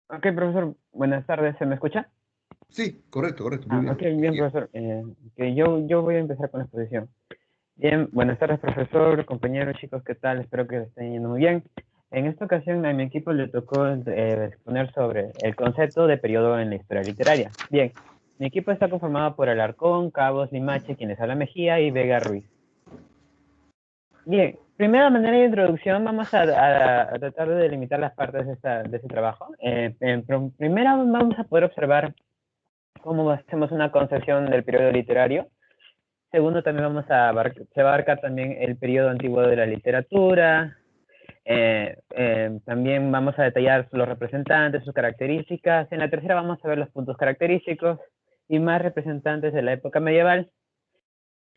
Ok, profesor, buenas tardes, ¿se me escucha? Sí, correcto, correcto, muy Ok, bien. bien, profesor. Que yo voy a empezar con la exposición. Bien, buenas tardes, profesor, compañeros, chicos, ¿qué tal? Espero que estén yendo muy bien. En esta ocasión a mi equipo le tocó exponer sobre el concepto de periodo en la historia literaria. Bien, mi equipo está conformado por Alarcón, Cabos, Limache, quienes habla Mejía y Vega Ruiz. Bien, primero, de manera de introducción, vamos a tratar de delimitar las partes de este trabajo. Primero, vamos a poder observar cómo hacemos una concepción del periodo literario. Segundo, también se va a abarcar también el periodo antiguo de la literatura. También vamos a detallar los representantes, sus características. En la tercera vamos a ver los puntos característicos y más representantes de la época medieval.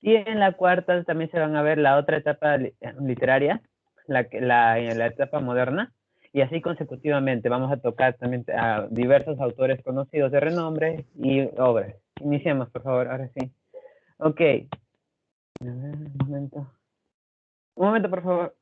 Y en la cuarta también se van a ver la otra etapa literaria, la etapa moderna, y así consecutivamente vamos a tocar también a diversos autores conocidos de renombre y obras. Iniciemos, por favor, ahora sí. Ok. A ver, un momento. Un momento, por favor.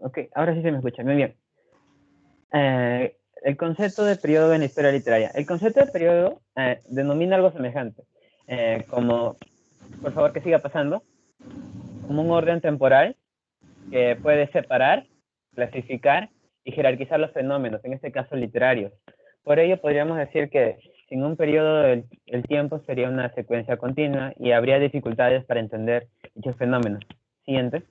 Ok, ahora sí se me escucha. Muy bien. El concepto de periodo en la historia literaria. El concepto de periodo denomina algo semejante, como, por favor, que siga pasando, como un orden temporal que puede separar, clasificar y jerarquizar los fenómenos, en este caso literarios. Por ello, podríamos decir que sin un periodo el tiempo sería una secuencia continua y habría dificultades para entender dichos fenómenos. Siguiente.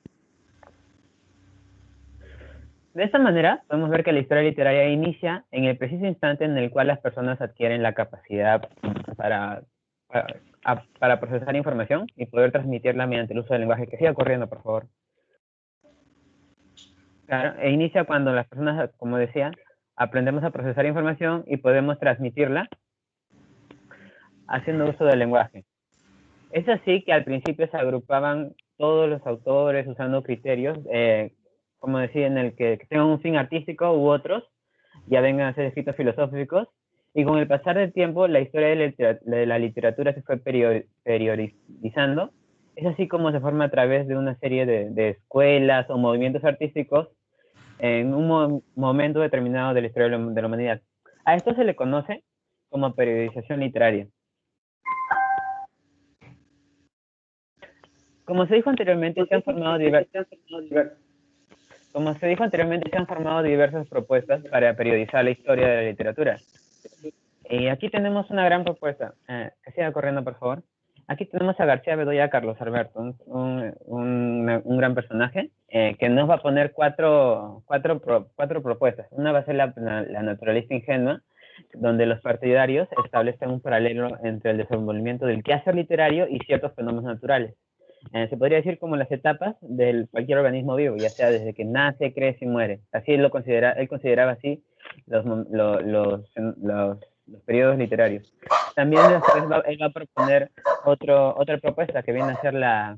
De esta manera, podemos ver que la historia literaria inicia en el preciso instante en el cual las personas adquieren la capacidad para, para procesar información y poder transmitirla mediante el uso del lenguaje. Que siga corriendo, por favor. Claro, e inicia cuando las personas, como decía, aprendemos a procesar información y podemos transmitirla haciendo uso del lenguaje. Es así que al principio se agrupaban todos los autores usando criterios, como decía, en el que tengan un fin artístico u otros, ya vengan a ser escritos filosóficos, y con el pasar del tiempo la historia de la literatura se fue periodizando. Es así como se forma a través de una serie de escuelas o movimientos artísticos en un momento determinado de la historia de la humanidad. A esto se le conoce como periodización literaria. Como se dijo anteriormente, se han formado diversas propuestas para periodizar la historia de la literatura. Y aquí tenemos una gran propuesta. Que siga corriendo, por favor. Aquí tenemos a García Bedoya a Carlos Alberto, un gran personaje, que nos va a poner cuatro propuestas. Una va a ser la naturalista ingenua, donde los partidarios establecen un paralelo entre el desenvolvimiento del quehacer literario y ciertos fenómenos naturales. Se podría decir como las etapas de cualquier organismo vivo, ya sea desde que nace, crece y muere. Así él consideraba así los, los periodos literarios. También después él va a proponer otra propuesta que viene a ser la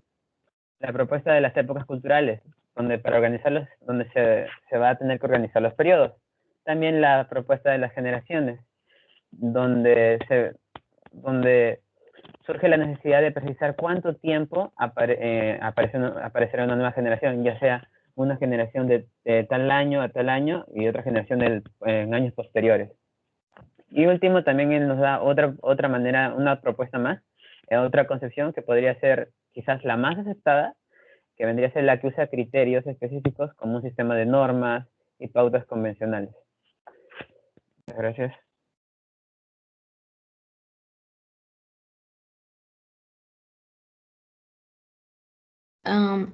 propuesta de las épocas culturales, donde para organizarlos, donde se va a tener que organizar los periodos. También la propuesta de las generaciones, donde surge la necesidad de precisar cuánto tiempo aparecerá una nueva generación, ya sea una generación de tal año a tal año y otra generación en años posteriores. Y último, también él nos da otra manera, una propuesta más, otra concepción que podría ser quizás la más aceptada, que vendría a ser la que usa criterios específicos como un sistema de normas y pautas convencionales. Muchas gracias.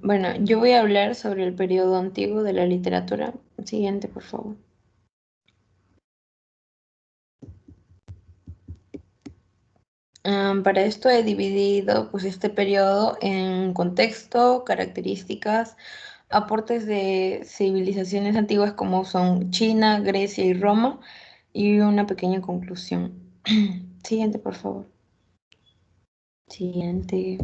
Bueno, yo voy a hablar sobre el periodo antiguo de la literatura. Siguiente, por favor. Para esto he dividido pues, este periodo en contexto, características, aportes de civilizaciones antiguas como son China, Grecia y Roma y una pequeña conclusión. Siguiente, por favor. Siguiente.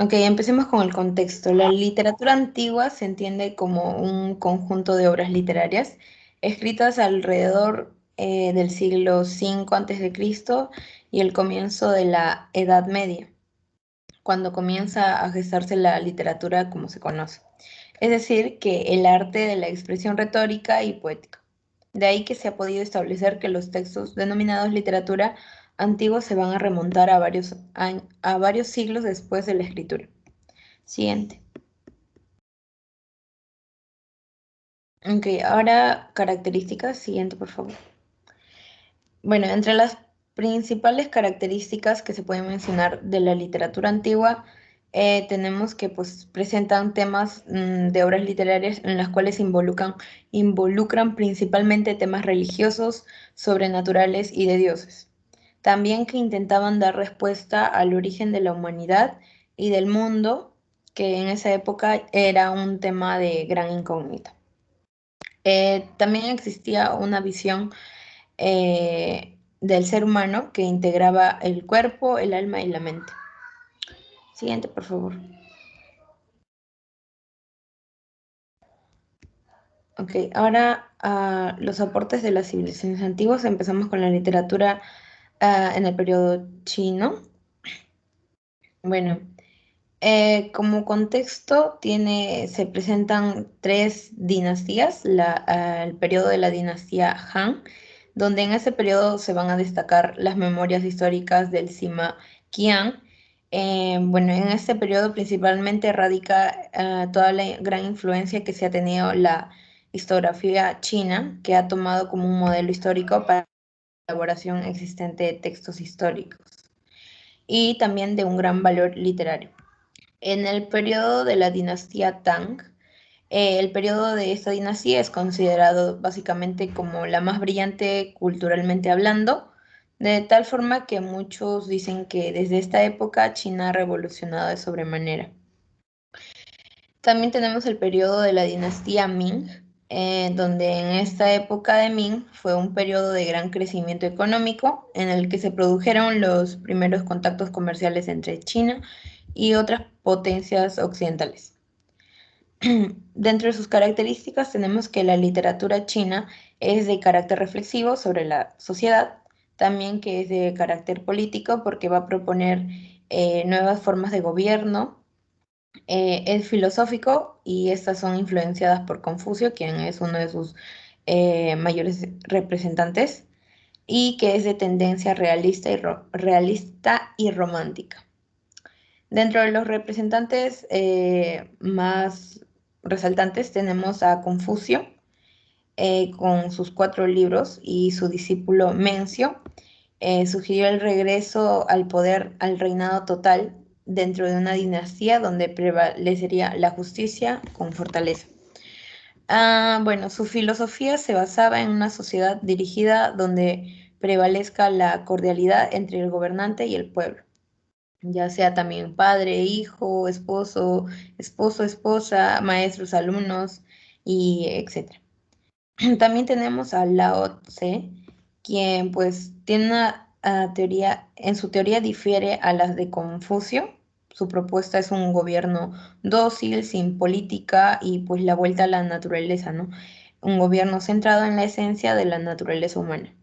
Ok, empecemos con el contexto. La literatura antigua se entiende como un conjunto de obras literarias escritas alrededor del siglo V a.C. y el comienzo de la Edad Media, cuando comienza a gestarse la literatura como se conoce. Es decir, que el arte de la expresión retórica y poética. De ahí que se ha podido establecer que los textos denominados literatura antigua se van a remontar a varios siglos después de la escritura. Siguiente. Ok, ahora características. Siguiente, por favor. Bueno, entre las principales características que se pueden mencionar de la literatura antigua, tenemos que pues, presentan temas de obras literarias en las cuales involucran principalmente temas religiosos, sobrenaturales y de dioses. También que intentaban dar respuesta al origen de la humanidad y del mundo, que en esa época era un tema de gran incógnita. También existía una visión del ser humano que integraba el cuerpo, el alma y la mente. Siguiente, por favor. Ok, ahora los aportes de las civilizaciones antiguas. Empezamos con la literatura en el periodo chino. Bueno, como contexto se presentan tres dinastías, el periodo de la dinastía Han, donde en ese periodo se van a destacar las memorias históricas del Sima Qian. Bueno, en este periodo principalmente radica toda la gran influencia que se ha tenido la historiografía china, que ha tomado como un modelo histórico para la elaboración existente de textos históricos y también de un gran valor literario. En el periodo de la dinastía Tang, el periodo de esta dinastía es considerado básicamente como la más brillante culturalmente hablando, de tal forma que muchos dicen que desde esta época China ha revolucionado de sobremanera. También tenemos el periodo de la dinastía Ming, donde en esta época de Ming fue un periodo de gran crecimiento económico en el que se produjeron los primeros contactos comerciales entre China y otras potencias occidentales. Dentro de sus características tenemos que la literatura china es de carácter reflexivo sobre la sociedad, también que es de carácter político porque va a proponer nuevas formas de gobierno, es filosófico y estas son influenciadas por Confucio, quien es uno de sus mayores representantes, y que es de tendencia realista y romántica. Dentro de los representantes más resaltantes tenemos a Confucio con sus 4 libros y su discípulo Mencio. Sugirió el regreso al poder, al reinado total dentro de una dinastía donde prevalecería la justicia con fortaleza. Bueno, su filosofía se basaba en una sociedad dirigida donde prevalezca la cordialidad entre el gobernante y el pueblo, ya sea también padre, hijo, esposa, maestros, alumnos, y etc. También tenemos a Lao Tse, quien pues tiene una teoría, en su teoría difiere a las de Confucio. Su propuesta es un gobierno dócil, sin política y pues la vuelta a la naturaleza, ¿no? Un gobierno centrado en la esencia de la naturaleza humana.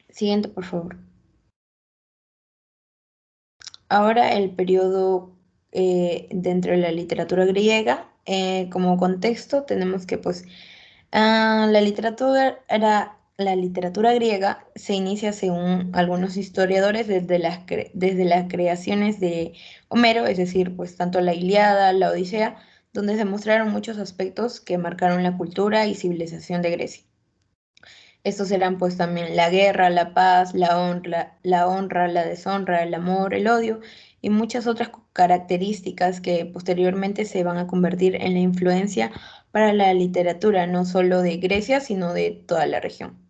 Siguiente, por favor. Ahora el periodo dentro de la literatura griega, como contexto tenemos que pues la literatura griega se inicia según algunos historiadores desde las creaciones de Homero, es decir, pues tanto la Ilíada, la Odisea, donde se mostraron muchos aspectos que marcaron la cultura y civilización de Grecia. Estos serán pues también la guerra, la paz, la honra, la deshonra, el amor, el odio y muchas otras características que posteriormente se van a convertir en la influencia para la literatura, no solo de Grecia, sino de toda la región.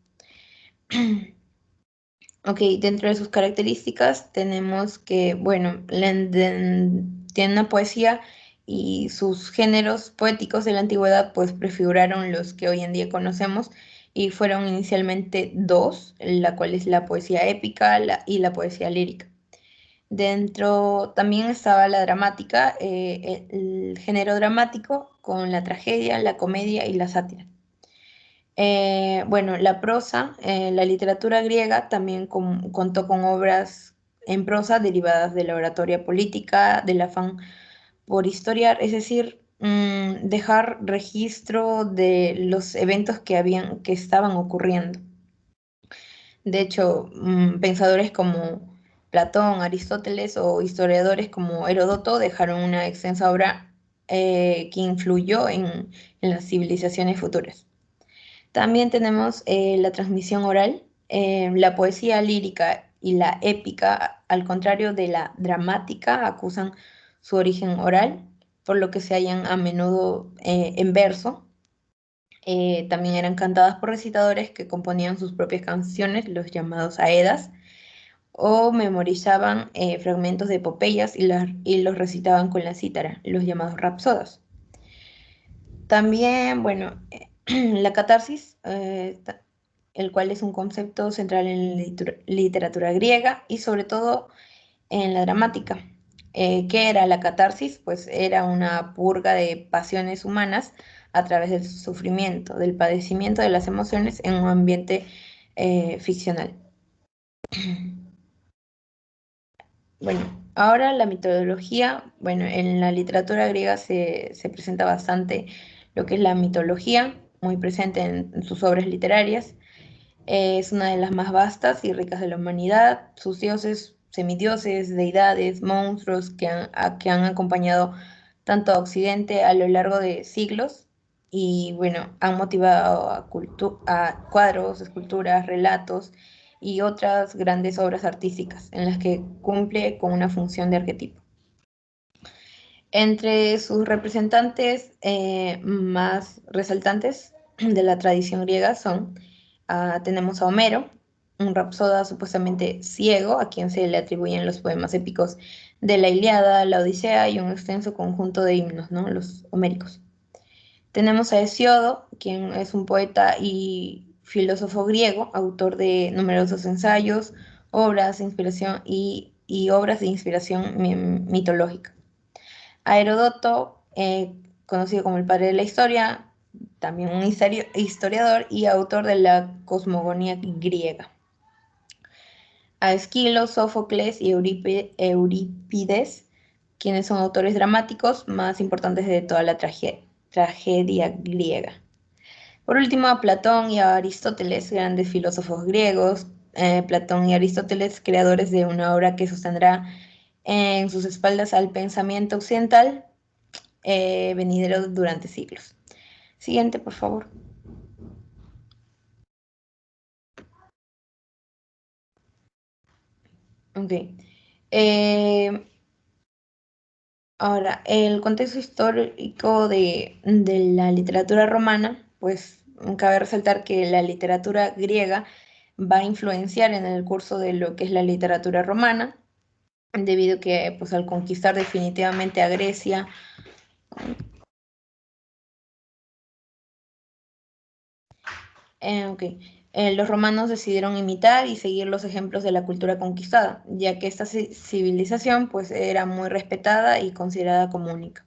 Ok, dentro de sus características tenemos que, bueno, tiene una poesía y sus géneros poéticos de la antigüedad pues prefiguraron los que hoy en día conocemos y fueron inicialmente dos, la cual es la poesía épica y la poesía lírica. Dentro también estaba la dramática, el género dramático con la tragedia, la comedia y la sátira. Bueno, la prosa, la literatura griega también contó con obras en prosa derivadas de la oratoria política, del afán por historiar, es decir, dejar registro de los eventos que estaban ocurriendo. De hecho, pensadores como Platón, Aristóteles o historiadores como Heródoto dejaron una extensa obra que influyó en las civilizaciones futuras. También tenemos la transmisión oral, la poesía lírica y la épica, al contrario de la dramática, acusan su origen oral, por lo que se hallan a menudo en verso. También eran cantadas por recitadores que componían sus propias canciones, los llamados aedas, o memorizaban fragmentos de epopeyas y los recitaban con la cítara, los llamados rapsodas. También, bueno, la catarsis, el cual es un concepto central en la literatura griega y sobre todo en la dramática. ¿Qué era la catarsis? Pues era una purga de pasiones humanas a través del sufrimiento, del padecimiento de las emociones en un ambiente ficcional. Bueno, ahora la mitología, bueno, en la literatura griega se presenta bastante lo que es la mitología, muy presente en sus obras literarias. Es una de las más vastas y ricas de la humanidad. Sus dioses, semidioses, deidades, monstruos que han acompañado tanto a Occidente a lo largo de siglos y bueno, han motivado a cuadros, esculturas, relatos y otras grandes obras artísticas en las que cumple con una función de arquetipo. Entre sus representantes más resaltantes de la tradición griega tenemos a Homero, un rapsoda supuestamente ciego, a quien se le atribuyen los poemas épicos de la Ilíada, la Odisea y un extenso conjunto de himnos, ¿no? Los homéricos. Tenemos a Hesíodo, quien es un poeta y filósofo griego, autor de numerosos ensayos, obras de inspiración y obras de inspiración mitológica. A Heródoto, conocido como el padre de la historia, también un historiador y autor de la cosmogonía griega. A Esquilo, Sófocles y Eurípides, quienes son autores dramáticos más importantes de toda la tragedia griega. Por último, a Platón y a Aristóteles, grandes filósofos griegos. Platón y Aristóteles, creadores de una obra que sostendrá en sus espaldas al pensamiento occidental venidero durante siglos. Siguiente, por favor. Ok. Ahora, el contexto histórico de la literatura romana, pues cabe resaltar que la literatura griega va a influenciar en el curso de lo que es la literatura romana, debido a que pues, al conquistar definitivamente a Grecia, okay. Los romanos decidieron imitar y seguir los ejemplos de la cultura conquistada, ya que esta civilización pues, era muy respetada y considerada como única.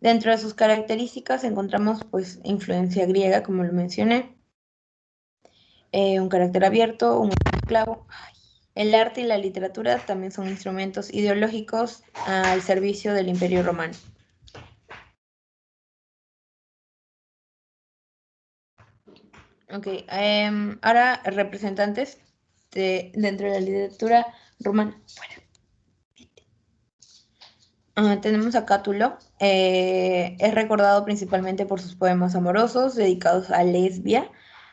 Dentro de sus características encontramos pues, influencia griega, como lo mencioné, un carácter abierto, un esclavo. El arte y la literatura también son instrumentos ideológicos al servicio del Imperio Romano. Ok, ahora representantes dentro de la literatura romana. Tenemos a Cátulo. Es recordado principalmente por sus poemas amorosos dedicados a Lesbia,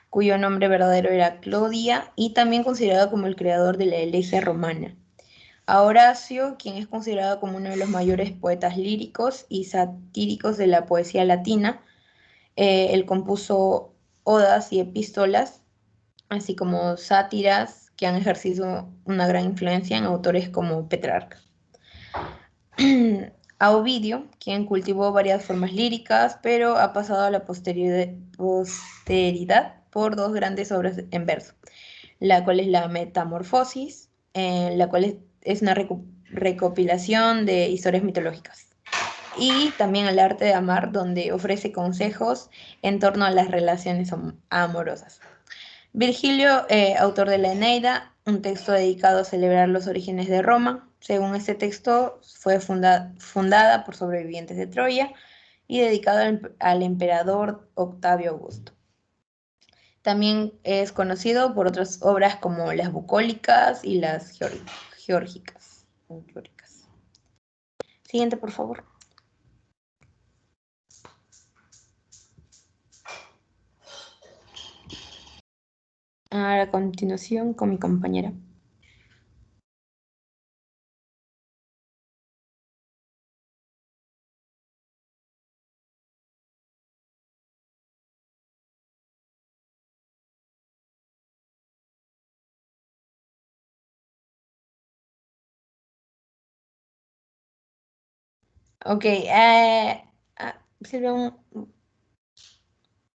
cuyo nombre verdadero era Clodia, y también considerado como el creador de la Elegia romana. A Horacio, quien es considerado como uno de los mayores poetas líricos y satíricos de la poesía latina. Él compuso odas y epístolas, así como sátiras que han ejercido una gran influencia en autores como Petrarca. A Ovidio, quien cultivó varias formas líricas, pero ha pasado a la posteridad por dos grandes obras en verso, la cual es la Metamorfosis, la cual es una recopilación de historias mitológicas. Y también El arte de amar, donde ofrece consejos en torno a las relaciones amorosas. Virgilio, autor de la Eneida, un texto dedicado a celebrar los orígenes de Roma. Según este texto, fue fundada por sobrevivientes de Troya y dedicado al emperador Octavio Augusto. También es conocido por otras obras como las bucólicas y las geórgicas. Siguiente, por favor. Ahora a continuación con mi compañera. Ok, Silvia,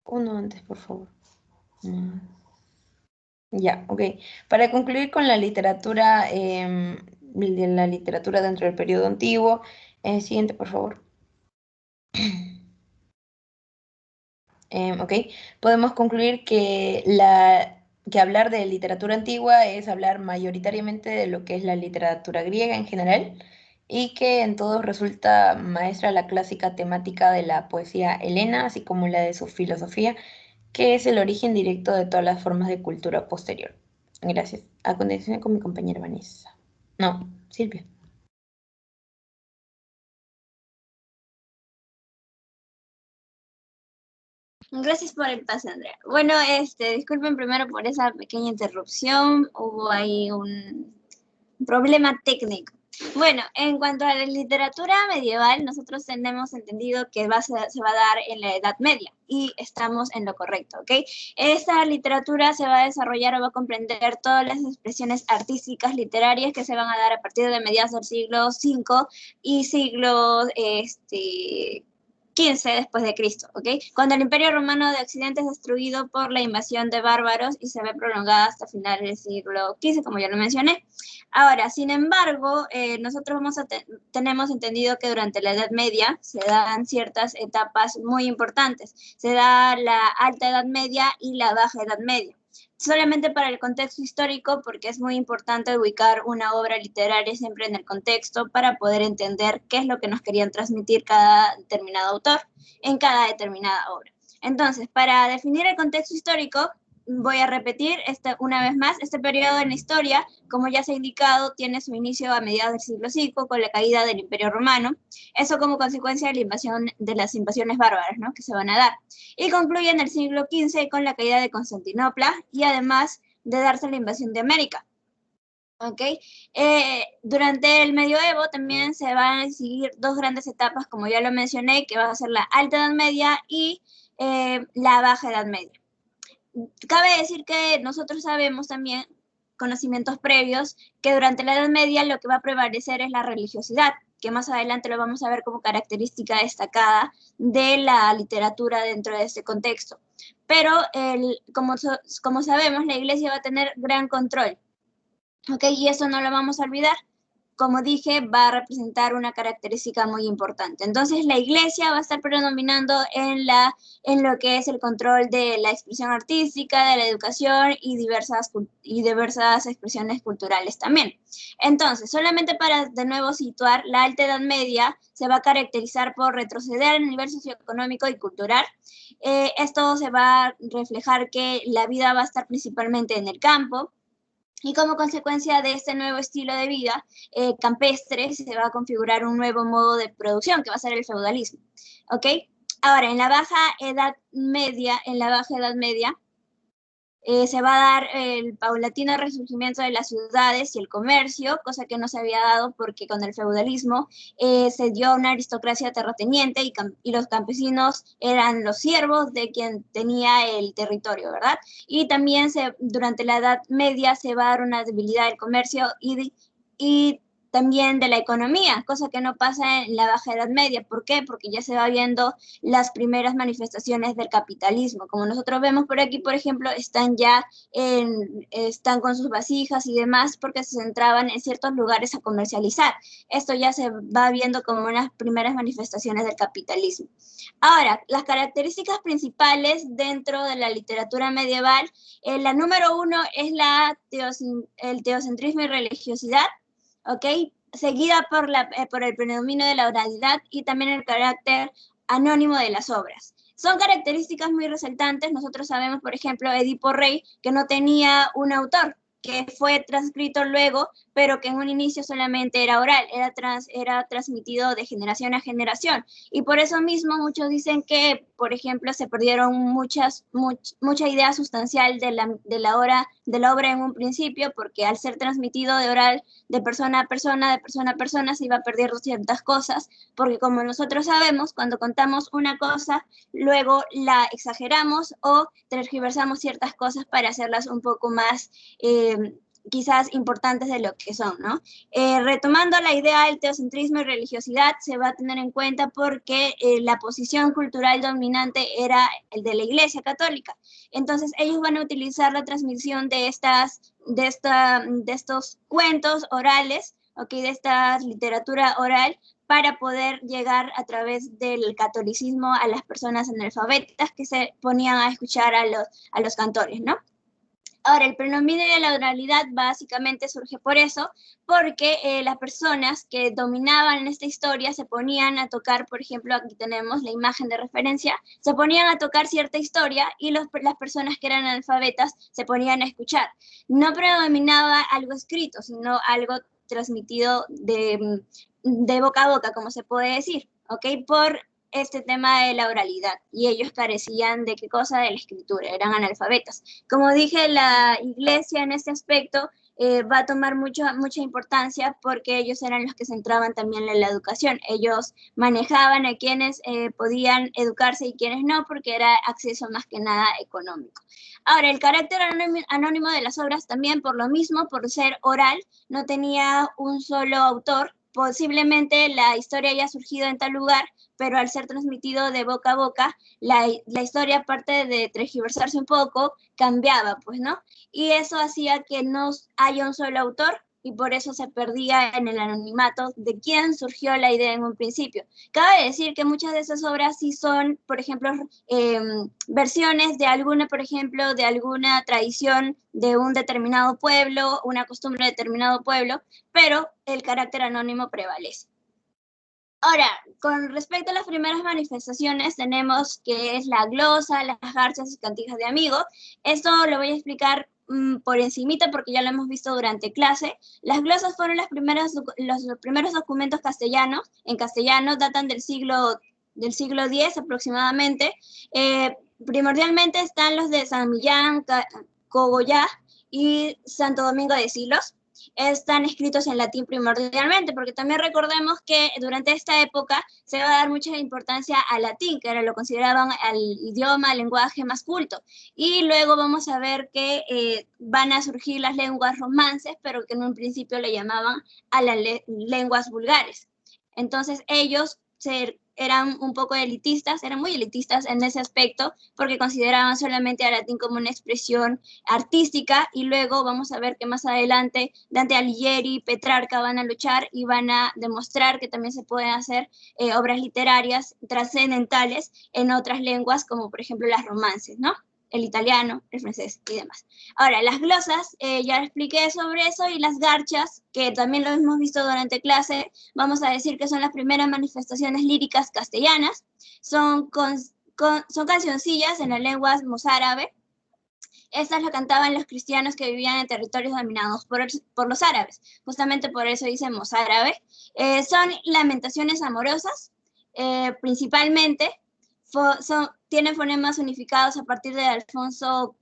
uno antes, por favor. Ya, ok. Para concluir con la literatura, de la literatura dentro del periodo antiguo, siguiente, por favor. Ok, podemos concluir que hablar de literatura antigua es hablar mayoritariamente de lo que es la literatura griega en general y que en todo resulta maestra la clásica temática de la poesía helena, así como la de su filosofía, que es el origen directo de todas las formas de cultura posterior. Gracias. A continuación con mi compañera Vanessa. No, Silvia. Gracias por el pase, Andrea. Bueno, disculpen primero por esa pequeña interrupción. Hubo ahí un problema técnico. Bueno, en cuanto a la literatura medieval, nosotros tenemos entendido que se va a dar en la Edad Media y estamos en lo correcto, ¿ok? Esta literatura se va a desarrollar o va a comprender todas las expresiones artísticas, literarias que se van a dar a partir de mediados del siglo V y siglo XV después de Cristo, ¿ok? Cuando el Imperio Romano de Occidente es destruido por la invasión de bárbaros y se ve prolongada hasta finales del siglo XV, como ya lo mencioné. Ahora, sin embargo, nosotros tenemos entendido que durante la Edad Media se dan ciertas etapas muy importantes. Se da la Alta Edad Media y la Baja Edad Media. Solamente para el contexto histórico, porque es muy importante ubicar una obra literaria siempre en el contexto para poder entender qué es lo que nos querían transmitir cada determinado autor en cada determinada obra. Entonces, para definir el contexto histórico, voy a repetir una vez más, este periodo en la historia, como ya se ha indicado, tiene su inicio a mediados del siglo V con la caída del Imperio Romano, eso como consecuencia de las invasiones bárbaras, ¿no?, que se van a dar, y concluye en el siglo XV con la caída de Constantinopla y además de darse la invasión de América. ¿Ok? Durante el medioevo también se van a seguir dos grandes etapas, como ya lo mencioné, que va a ser la Alta Edad Media y la Baja Edad Media. Cabe decir que nosotros sabemos también, conocimientos previos, que durante la Edad Media lo que va a prevalecer es la religiosidad, que más adelante lo vamos a ver como característica destacada de la literatura dentro de este contexto. Pero como sabemos, la Iglesia va a tener gran control, ¿ok? Y eso no lo vamos a olvidar. Como dije, va a representar una característica muy importante. Entonces, la Iglesia va a estar predominando en lo que es el control de la expresión artística, de la educación y diversas expresiones culturales también. Entonces, solamente para de nuevo situar, la Alta Edad Media se va a caracterizar por retroceder en el nivel socioeconómico y cultural. Esto se va a reflejar que la vida va a estar principalmente en el campo. Y como consecuencia de este nuevo estilo de vida campestre, se va a configurar un nuevo modo de producción, que va a ser el feudalismo. ¿Ok? Ahora, en la Baja Edad Media, se va a dar el paulatino resurgimiento de las ciudades y el comercio, cosa que no se había dado porque con el feudalismo se dio una aristocracia terrateniente y los campesinos eran los siervos de quien tenía el territorio, ¿verdad? Y también durante la Edad Media se va a dar una debilidad del comercio y también de la economía, cosa que no pasa en la Baja Edad Media. ¿Por qué? Porque ya se va viendo las primeras manifestaciones del capitalismo. Como nosotros vemos por aquí, por ejemplo, están con sus vasijas y demás porque se centraban en ciertos lugares a comercializar. Esto ya se va viendo como unas primeras manifestaciones del capitalismo. Ahora, las características principales dentro de la literatura medieval, la número 1 es el teocentrismo y religiosidad, ¿ok? Seguida por el predominio de la oralidad y también el carácter anónimo de las obras. Son características muy resaltantes. Nosotros sabemos, por ejemplo, Edipo Rey, que no tenía un autor, que fue transcrito luego, pero que en un inicio solamente era oral, era transmitido de generación a generación. Y por eso mismo muchos dicen que, por ejemplo, se perdieron mucha idea sustancial de la obra en un principio, porque al ser transmitido de oral, de persona a persona, se iba perdiendo ciertas cosas, porque como nosotros sabemos, cuando contamos una cosa, luego la exageramos o tergiversamos ciertas cosas para hacerlas un poco más quizás importantes de lo que son, ¿no? Retomando la idea del teocentrismo y religiosidad, se va a tener en cuenta porque la posición cultural dominante era el de la Iglesia Católica. Entonces, ellos van a utilizar la transmisión de estos cuentos orales, ¿okay? De esta literatura oral, para poder llegar a través del catolicismo a las personas analfabetas que se ponían a escuchar a los cantores, ¿no? Ahora, el predominio de la oralidad básicamente surge por eso, porque las personas que dominaban esta historia se ponían a tocar, por ejemplo, aquí tenemos la imagen de referencia, se ponían a tocar cierta historia y las personas que eran analfabetas se ponían a escuchar. No predominaba algo escrito, sino algo transmitido de boca a boca, como se puede decir, ¿ok? Por este tema de la oralidad, y ellos carecían de qué cosa, de la escritura, eran analfabetas. Como dije, la iglesia en este aspecto va a tomar mucha importancia porque ellos eran los que se centraban también en la educación. Ellos manejaban a quienes podían educarse y quienes no, porque era acceso más que nada económico. Ahora, el carácter anónimo de las obras también, por lo mismo, por ser oral, no tenía un solo autor. Posiblemente la historia haya surgido en tal lugar, pero al ser transmitido de boca a boca, la historia, aparte de tergiversarse un poco, cambiaba, pues, ¿no? Y eso hacía que no haya un solo autor, y por eso se perdía en el anonimato de quién surgió la idea en un principio. Cabe decir que muchas de esas obras sí son, por ejemplo, versiones de alguna tradición de un determinado pueblo, una costumbre de determinado pueblo, pero el carácter anónimo prevalece. Ahora, con respecto a las primeras manifestaciones, tenemos que es la glosa, las garchas y cantigas de amigos. Esto lo voy a explicar por encimita porque ya lo hemos visto durante clase. Las glosas fueron los primeros documentos castellanos. En castellano datan del siglo X aproximadamente. Primordialmente están los de San Millán, Cogollá y Santo Domingo de Silos. Están escritos en latín primordialmente, porque también recordemos que durante esta época se va a dar mucha importancia al latín, que era lo consideraban al idioma, al lenguaje más culto. Y luego vamos a ver que van a surgir las lenguas romances, pero que en un principio le llamaban a las lenguas vulgares. Entonces ellos eran un poco elitistas, eran muy elitistas en ese aspecto, porque consideraban solamente al latín como una expresión artística, y luego vamos a ver que más adelante Dante Alighieri y Petrarca van a luchar y van a demostrar que también se pueden hacer obras literarias trascendentales en otras lenguas, como por ejemplo las romances, ¿no? El italiano, el francés y demás. Ahora, las glosas, ya expliqué sobre eso, y las garchas, que también lo hemos visto durante clase, vamos a decir que son las primeras manifestaciones líricas castellanas, son cancioncillas en la lengua mozárabe. Estas lo cantaban los cristianos que vivían en territorios dominados por los árabes, justamente por eso dice mozárabe. Son lamentaciones amorosas, principalmente. Tienen fonemas unificados a partir de Alfonso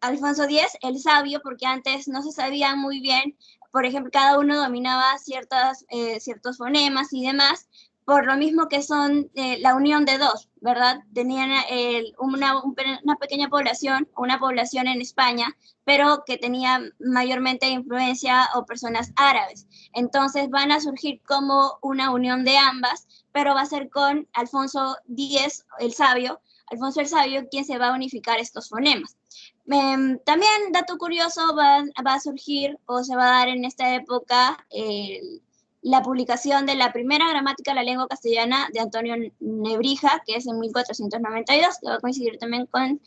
X, el sabio, porque antes no se sabía muy bien, por ejemplo, cada uno dominaba ciertos fonemas y demás, por lo mismo que son la unión de dos, ¿verdad? Tenían una pequeña población, una población en España, pero que tenía mayormente influencia o personas árabes. Entonces van a surgir como una unión de ambas, pero va a ser con Alfonso X el Sabio, quien se va a unificar estos fonemas. También, dato curioso, va a surgir o se va a dar en esta época la publicación de la primera gramática de la lengua castellana de Antonio Nebrija, que es en 1492, que va a coincidir también con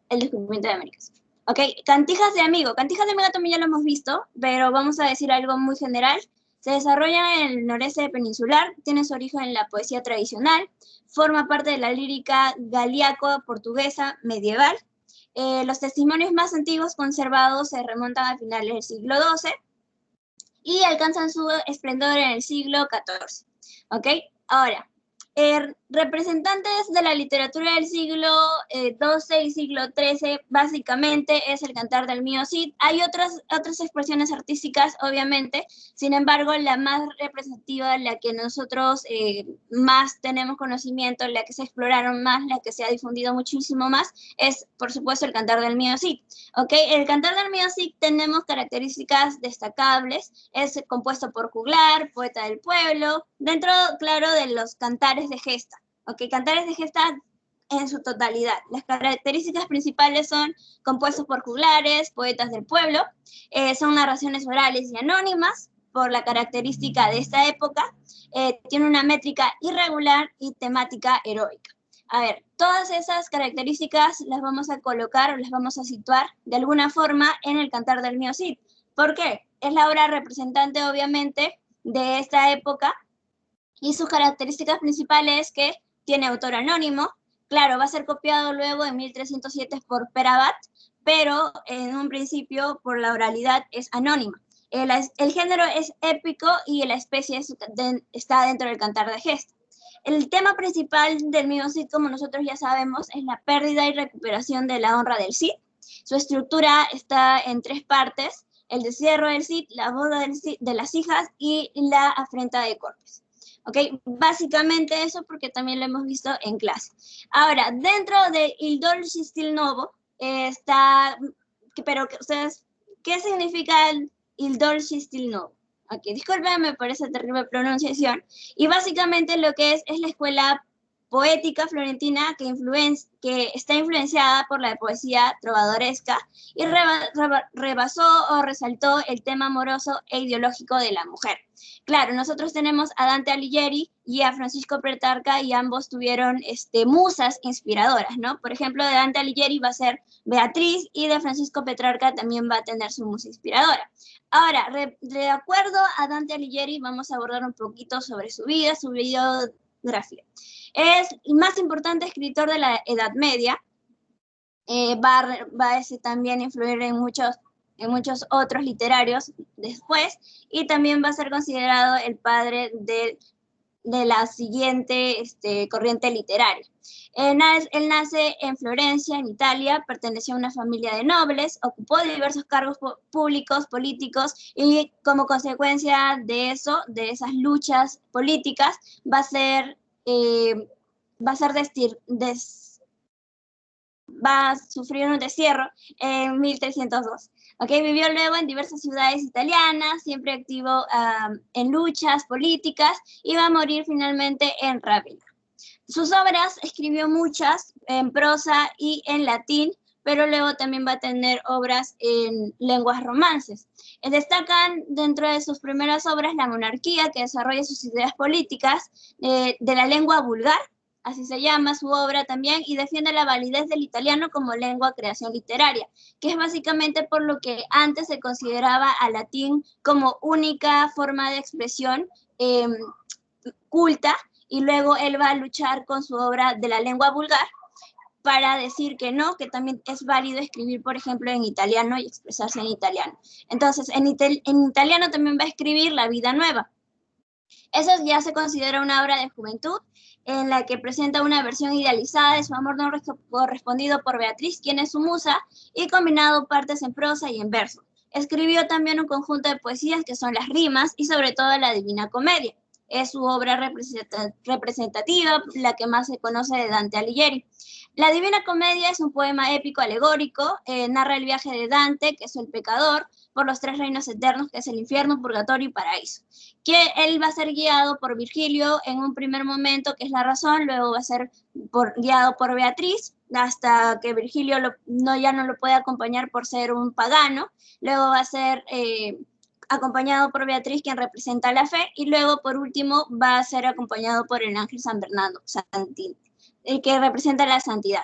el descubrimiento de Américas. Ok, Cantijas de Amigo. Cantijas de Amigo también ya lo hemos visto, pero vamos a decir algo muy general. Se desarrolla en el noreste peninsular, tiene su origen en la poesía tradicional, forma parte de la lírica galíaco-portuguesa medieval. Los testimonios más antiguos conservados se remontan a finales del siglo XII y alcanzan su esplendor en el siglo XIV. ¿Ok? Ahora, representantes de la literatura del siglo XII y siglo XIII, básicamente es el Cantar del Mío Cid. Hay otras expresiones artísticas, obviamente, sin embargo, la más representativa, la que nosotros más tenemos conocimiento, la que se exploraron más, la que se ha difundido muchísimo más, es, por supuesto, el Cantar del Mío Cid. ¿Ok? El Cantar del Mío Cid tenemos características destacables, es compuesto por juglar, poeta del pueblo, dentro, claro, de los cantares de gesta. ¿Ok? Cantares de gesta en su totalidad. Las características principales son compuestos por juglares, poetas del pueblo, son narraciones orales y anónimas, por la característica de esta época, tiene una métrica irregular y temática heroica. A ver, todas esas características las vamos a colocar o las vamos a situar de alguna forma en el Cantar del Mío Cid. ¿Por qué? Es la obra representante, obviamente, de esta época, y sus características principales es que tiene autor anónimo. Claro, va a ser copiado luego en 1307 por Perabat, pero en un principio por la oralidad es anónima. El género es épico y la especie está dentro del cantar de gesta. El tema principal del Mío Cid, como nosotros ya sabemos, es la pérdida y recuperación de la honra del Cid. Su estructura está en tres partes: el destierro del Cid, la boda de las hijas y la afrenta de Corpes. ¿Ok? Básicamente eso, porque también lo hemos visto en clase. Ahora, dentro de Il Dolce Stil Novo está, pero ustedes, ¿qué significa Il Dolce Stil Novo? Ok, discúlpenme por esa terrible pronunciación. Y básicamente lo que es la escuela poética florentina que está influenciada por la poesía trovadoresca y rebasó o resaltó el tema amoroso e ideológico de la mujer. Claro, nosotros tenemos a Dante Alighieri y a Francisco Petrarca, y ambos tuvieron musas inspiradoras, ¿no? Por ejemplo, de Dante Alighieri va a ser Beatriz, y de Francisco Petrarca también va a tener su musa inspiradora. Ahora, de acuerdo a Dante Alighieri, vamos a abordar un poquito sobre su vida, su biografía. Es el más importante escritor de la Edad Media, va a también influir en muchos otros literarios después, y también va a ser considerado el padre de la siguiente corriente literaria. Él nace en Florencia, en Italia, perteneció a una familia de nobles, ocupó diversos cargos públicos, políticos, y como consecuencia de eso, de esas luchas políticas, va a sufrir un destierro en 1302. ¿Okay? Vivió luego en diversas ciudades italianas, siempre activo en luchas políticas, y va a morir finalmente en Rávena. Sus obras escribió muchas en prosa y en latín, pero luego también va a tener obras en lenguas romances. Destacan dentro de sus primeras obras La Monarquía, que desarrolla sus ideas políticas de la lengua vulgar, así se llama su obra también, y defiende la validez del italiano como lengua creación literaria, que es básicamente por lo que antes se consideraba al latín como única forma de expresión culta, y luego él va a luchar con su obra de la lengua vulgar para decir que no, que también es válido escribir, por ejemplo, en italiano y expresarse en italiano. Entonces, en italiano también va a escribir La Vida Nueva. Eso ya se considera una obra de juventud, en la que presenta una versión idealizada de su amor no correspondido por Beatriz, quien es su musa, y combinado partes en prosa y en verso. Escribió también un conjunto de poesías que son las rimas, y sobre todo la Divina Comedia. es su obra representativa, la que más se conoce de Dante Alighieri. La Divina Comedia es un poema épico alegórico, narra el viaje de Dante, que es el pecador, por los 3 reinos eternos, que es el infierno, purgatorio y paraíso. Que él va a ser guiado por Virgilio en un primer momento, que es la razón, luego va a ser guiado por Beatriz, hasta que Virgilio ya no lo puede acompañar por ser un pagano, luego va a ser acompañado por Beatriz, quien representa la fe, y luego, por último, va a ser acompañado por el ángel San Bernardo, el que representa la santidad.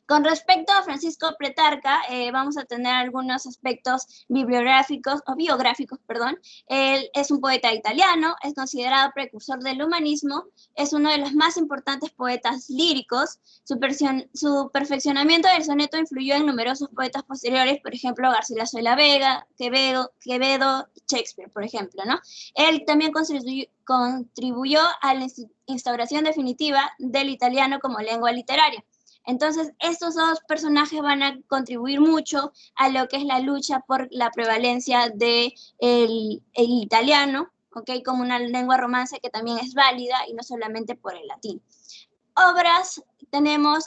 Con respecto a Francisco Petrarca, vamos a tener algunos aspectos biográficos. Él es un poeta italiano, es considerado precursor del humanismo, es uno de los más importantes poetas líricos. Su perfeccionamiento del soneto influyó en numerosos poetas posteriores, por ejemplo, Garcilaso de la Vega, Quevedo, Shakespeare, por ejemplo, ¿no? Él también contribuyó a la instauración definitiva del italiano como lengua literaria. Entonces, estos dos personajes van a contribuir mucho a lo que es la lucha por la prevalencia del italiano, ¿okay? Como una lengua romance que también es válida y no solamente por el latín. Obras, tenemos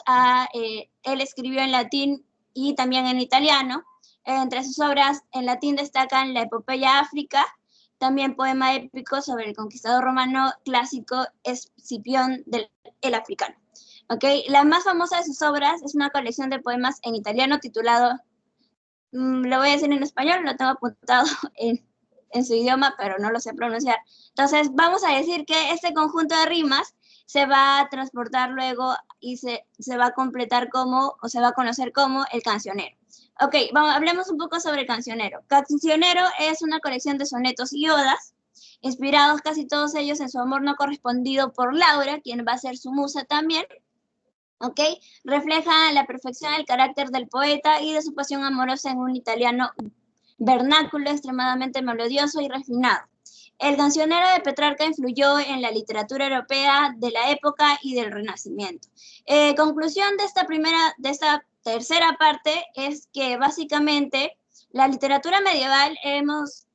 él escribió en latín y también en italiano. Entre sus obras en latín destacan la Epopeya África, también poema épico sobre el conquistador romano clásico Escipión el Africano. Okay. La más famosa de sus obras es una colección de poemas en italiano titulado, lo voy a decir en español, lo tengo apuntado en su idioma, pero no lo sé pronunciar. Entonces, vamos a decir que este conjunto de rimas se va a transportar luego y se va a completar como, o se va a conocer como el cancionero. Ok, hablemos un poco sobre el cancionero. Cancionero es una colección de sonetos y odas, inspirados casi todos ellos en su amor no correspondido por Laura, quien va a ser su musa también. ¿Ok? Refleja a la perfección el carácter del poeta y de su pasión amorosa en un italiano vernáculo extremadamente melodioso y refinado. El cancionero de Petrarca influyó en la literatura europea de la época y del Renacimiento. Conclusión de esta tercera parte es que básicamente la literatura medieval hemos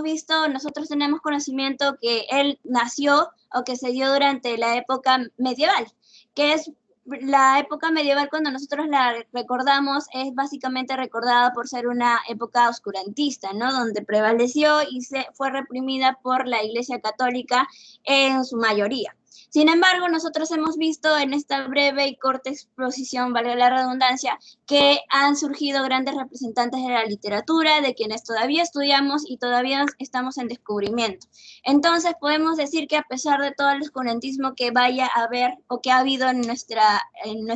visto, nosotros tenemos conocimiento que él nació o que se dio durante la época medieval, que es la época medieval, cuando nosotros la recordamos, es básicamente recordada por ser una época oscurantista, ¿no? Donde prevaleció y fue reprimida por la Iglesia Católica en su mayoría. Sin embargo, nosotros hemos visto en esta breve y corta exposición, valga la redundancia, que han surgido grandes representantes de la literatura, de quienes todavía estudiamos y todavía estamos en descubrimiento. Entonces, podemos decir que a pesar de todo el oscurantismo que vaya a haber o que ha habido en nuestra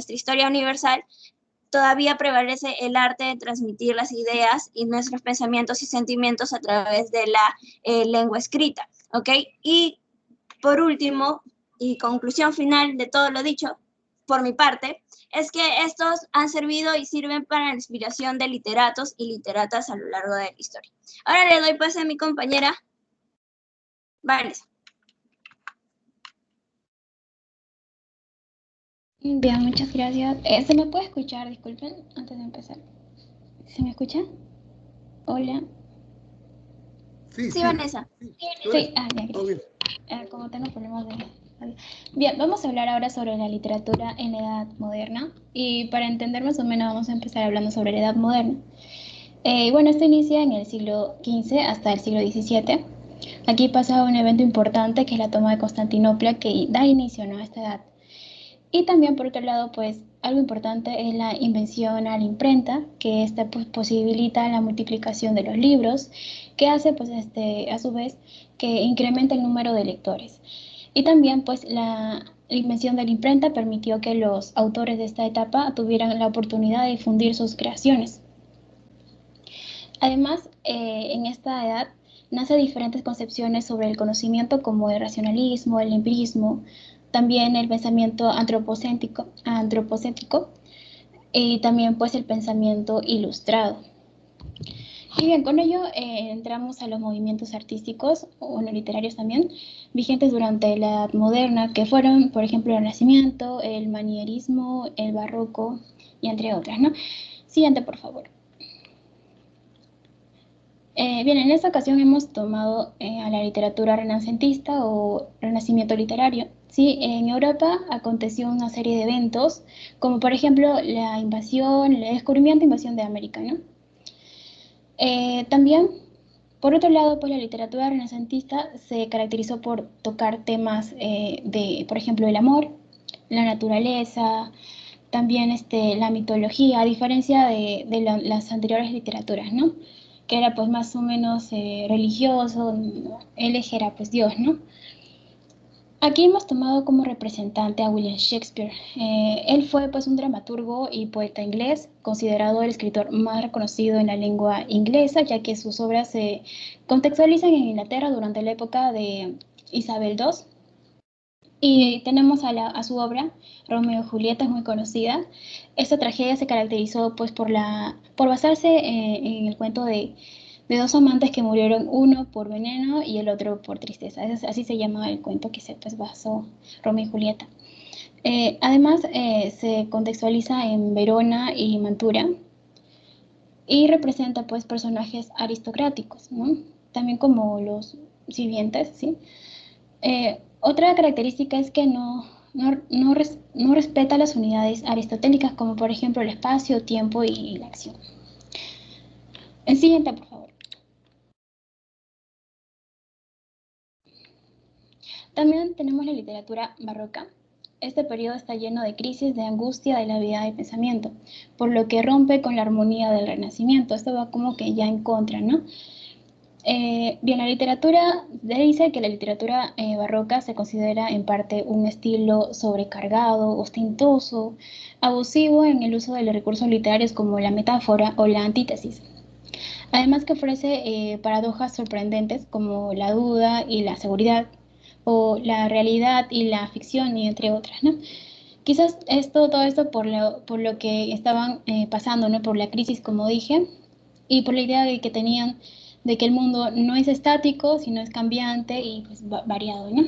historia universal, todavía prevalece el arte de transmitir las ideas y nuestros pensamientos y sentimientos a través de la lengua escrita, ¿ok? Y por último, y conclusión final de todo lo dicho por mi parte, es que estos han servido y sirven para la inspiración de literatos y literatas a lo largo de la historia. Ahora le doy pase a mi compañera Vanessa. Bien, muchas gracias. ¿Se me puede escuchar? Disculpen, antes de empezar. ¿Se me escucha? Hola. Sí, Vanessa. Sí, ya, gracias. Como tengo problemas de... Bien, vamos a hablar ahora sobre la literatura en la Edad Moderna. Y para entender más o menos vamos a empezar hablando sobre la Edad Moderna. Bueno, esto inicia en el siglo XV hasta el siglo XVII. Aquí pasa un evento importante que es la toma de Constantinopla, que da inicio, ¿no?, a esta edad. Y también, por otro lado, pues algo importante es la invención a la imprenta, que esta pues posibilita la multiplicación de los libros, que hace pues a su vez que incrementa el número de lectores. Y también pues la invención de la imprenta permitió que los autores de esta etapa tuvieran la oportunidad de difundir sus creaciones. Además, en esta edad nacen diferentes concepciones sobre el conocimiento, como el racionalismo, el empirismo, también el pensamiento antropocéntrico y también pues el pensamiento ilustrado. Y bien, con ello entramos a los movimientos artísticos, o literarios también, vigentes durante la Edad Moderna, que fueron, por ejemplo, el Renacimiento, el manierismo, el barroco, y entre otras, ¿no? Siguiente, por favor. Bien, en esta ocasión hemos tomado a la literatura renacentista o renacimiento literario. Sí, en Europa aconteció una serie de eventos, como por ejemplo la invasión, el descubrimiento e invasión de América, ¿no? También, por otro lado, pues la literatura renacentista se caracterizó por tocar temas por ejemplo, el amor, la naturaleza, también la mitología, a diferencia de las anteriores literaturas, ¿no? Que era pues más o menos religioso, ¿no? El eje era pues Dios, ¿no? Aquí hemos tomado como representante a William Shakespeare. Él fue pues un dramaturgo y poeta inglés, considerado el escritor más reconocido en la lengua inglesa, ya que sus obras se contextualizan en Inglaterra durante la época de Isabel II. Y tenemos a su obra, Romeo y Julieta, es muy conocida. Esta tragedia se caracterizó pues por basarse en el cuento de dos amantes que murieron, uno por veneno y el otro por tristeza. Así se llama el cuento que se pues, basó Romeo y Julieta. Además, se contextualiza en Verona y Mantua y representa pues personajes aristocráticos, ¿no? También como los sirvientes, ¿sí? Otra característica es que no respeta las unidades aristotélicas, como por ejemplo el espacio, tiempo y la acción. El siguiente, por favor. También tenemos la literatura barroca. Este periodo está lleno de crisis, de angustia, de la vida de pensamiento, por lo que rompe con la armonía del Renacimiento. Esto va como que ya en contra, ¿no? Bien, la literatura, dice que la literatura barroca se considera en parte un estilo sobrecargado, ostentoso, abusivo en el uso de los recursos literarios como la metáfora o la antítesis. Además que ofrece paradojas sorprendentes como la duda y la seguridad, o la realidad y la ficción, y entre otras, ¿no? Quizás todo esto por lo que estaban pasando, ¿no? Por la crisis, como dije, y por la idea de que tenían de que el mundo no es estático, sino es cambiante y pues, variado, ¿no?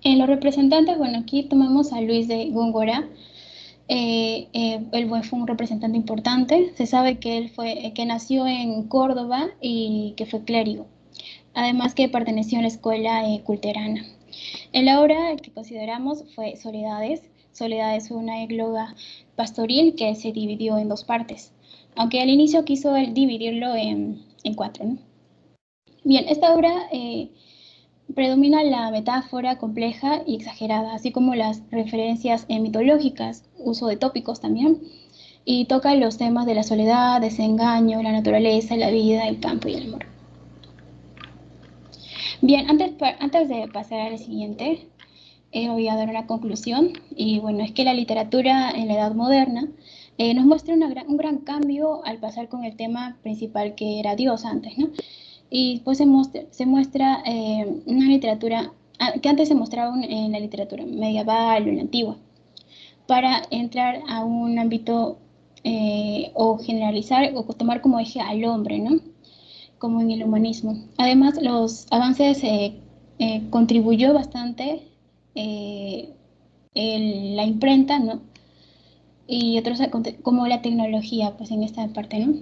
En los representantes, bueno, aquí tomamos a Luis de Góngora. Él fue un representante importante. Se sabe que que nació en Córdoba y que fue clérigo. Además que perteneció a la escuela culterana. En la obra que consideramos fue Soledades. Soledades fue una égloga pastoril que se dividió en dos partes, aunque al inicio quiso él dividirlo en cuatro, ¿no? Bien, esta obra predomina la metáfora compleja y exagerada, así como las referencias mitológicas, uso de tópicos también, y toca los temas de la soledad, desengaño, la naturaleza, la vida, el campo y el amor. Bien, antes de pasar al siguiente, voy a dar una conclusión, y bueno, es que la literatura en la Edad Moderna nos muestra un gran cambio al pasar con el tema principal que era Dios antes, ¿no? Y pues se muestra una literatura que antes se mostraba en la literatura medieval o en la antigua, para entrar a un ámbito o generalizar o tomar como eje al hombre, ¿no? Como en el humanismo. Además, los avances contribuyó bastante la imprenta, ¿no? Y otros como la tecnología, pues en esta parte, ¿no?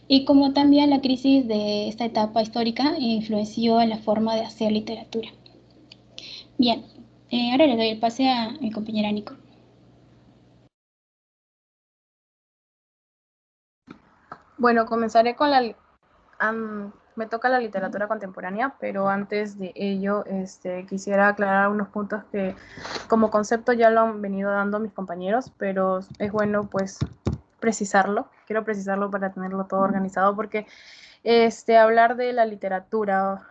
Y como también la crisis de esta etapa histórica influenció en la forma de hacer literatura. Bien, ahora le doy el pase a mi compañera Nico. Bueno, comenzaré con me toca la literatura contemporánea, pero antes de ello quisiera aclarar unos puntos que como concepto ya lo han venido dando mis compañeros, pero es bueno pues precisarlo. Quiero precisarlo para tenerlo todo organizado, porque hablar de la literatura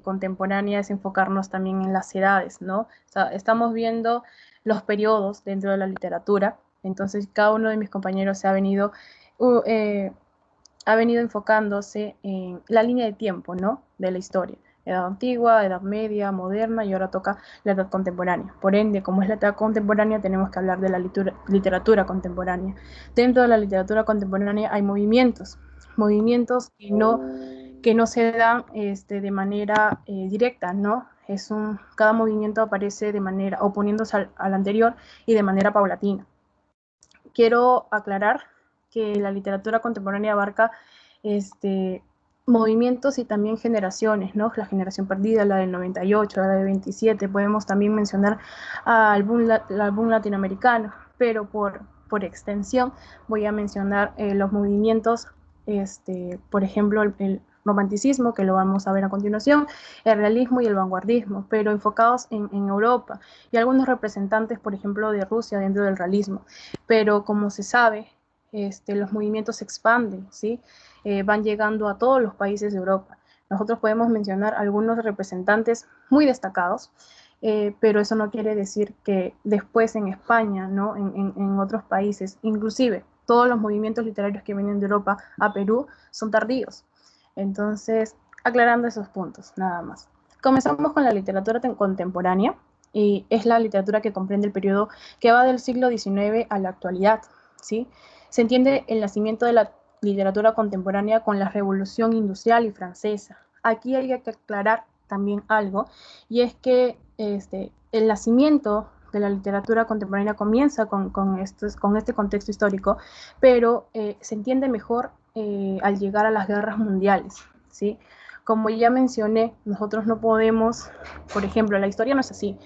contemporánea es enfocarnos también en las edades, ¿no? O sea, estamos viendo los periodos dentro de la literatura, entonces cada uno de mis compañeros se ha venido enfocándose en la línea de tiempo, ¿no? De la historia. Edad antigua, edad media, moderna, y ahora toca la edad contemporánea. Por ende, como es la edad contemporánea, tenemos que hablar de la literatura contemporánea. Dentro de la literatura contemporánea hay movimientos que no se dan de manera directa, ¿no? Cada movimiento aparece de manera oponiéndose al anterior y de manera paulatina. Quiero aclarar que la literatura contemporánea abarca movimientos y también generaciones, ¿no? La generación perdida, la del 98, la del 27, podemos también mencionar al boom latinoamericano, pero por extensión voy a mencionar los movimientos, por ejemplo, el romanticismo, que lo vamos a ver a continuación, el realismo y el vanguardismo, pero enfocados en Europa, y algunos representantes, por ejemplo, de Rusia dentro del realismo. Pero como se sabe, los movimientos se expanden, ¿sí? Van llegando a todos los países de Europa. Nosotros podemos mencionar algunos representantes muy destacados, pero eso no quiere decir que después en España, ¿no? en otros países, inclusive todos los movimientos literarios que vienen de Europa a Perú son tardíos. Entonces, aclarando esos puntos, nada más. Comenzamos con la literatura contemporánea, y es la literatura que comprende el periodo que va del siglo XIX a la actualidad, ¿sí? Se entiende el nacimiento de la literatura contemporánea con la Revolución Industrial y Francesa. Aquí hay que aclarar también algo, y es que el nacimiento de la literatura contemporánea comienza con este contexto histórico, pero se entiende mejor al llegar a las guerras mundiales, ¿sí? Como ya mencioné, nosotros no podemos, por ejemplo, la historia no es así.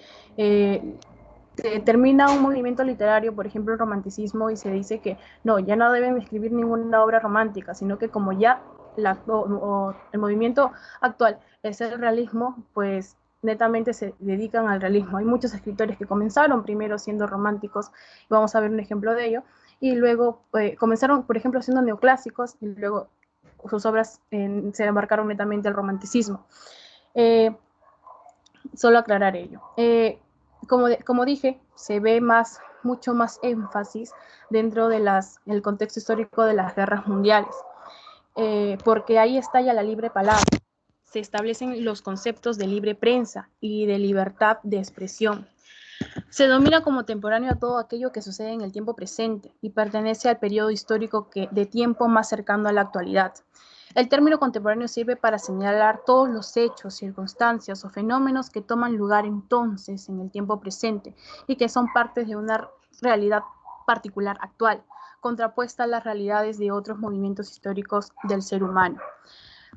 Termina un movimiento literario, por ejemplo el romanticismo, y se dice que no, ya no deben escribir ninguna obra romántica, sino que como ya el movimiento actual es el realismo, pues netamente se dedican al realismo. Hay muchos escritores que comenzaron primero siendo románticos, y vamos a ver un ejemplo de ello, y luego comenzaron, por ejemplo, siendo neoclásicos, y luego sus obras se embarcaron netamente al romanticismo. Solo aclarar ello. Como dije, se ve mucho más énfasis dentro del contexto histórico de las guerras mundiales, porque ahí está ya la libre palabra. Se establecen los conceptos de libre prensa y de libertad de expresión. Se domina como contemporáneo a todo aquello que sucede en el tiempo presente y pertenece al periodo histórico de tiempo más cercano a la actualidad. El término contemporáneo sirve para señalar todos los hechos, circunstancias o fenómenos que toman lugar entonces en el tiempo presente y que son partes de una realidad particular actual, contrapuesta a las realidades de otros movimientos históricos del ser humano.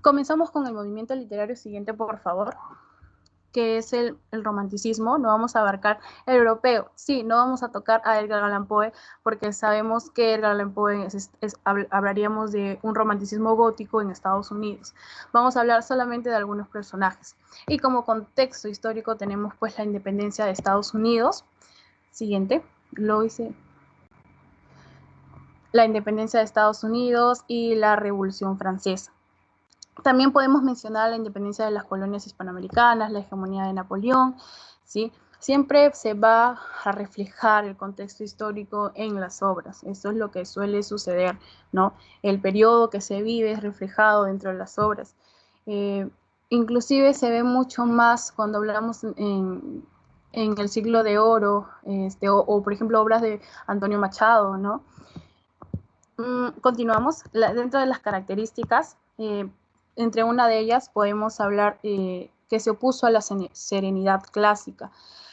Comenzamos con el movimiento literario siguiente, por favor, que es el romanticismo. No vamos a abarcar el europeo. Sí, no vamos a tocar a Edgar Allan Poe, porque sabemos que Edgar Allan Poe hablaríamos de un romanticismo gótico en Estados Unidos. Vamos a hablar solamente de algunos personajes. Y como contexto histórico tenemos pues la independencia de Estados Unidos. Siguiente, lo hice. La independencia de Estados Unidos y la Revolución Francesa. También podemos mencionar la independencia de las colonias hispanoamericanas, la hegemonía de Napoleón, ¿sí? Siempre se va a reflejar el contexto histórico en las obras. Eso es lo que suele suceder, ¿no? El periodo que se vive es reflejado dentro de las obras. Inclusive se ve mucho más cuando hablamos en el siglo de oro, o por ejemplo obras de Antonio Machado, ¿no? Continuamos. Dentro de las características, entre una de ellas podemos hablar que se opuso a la serenidad clásica,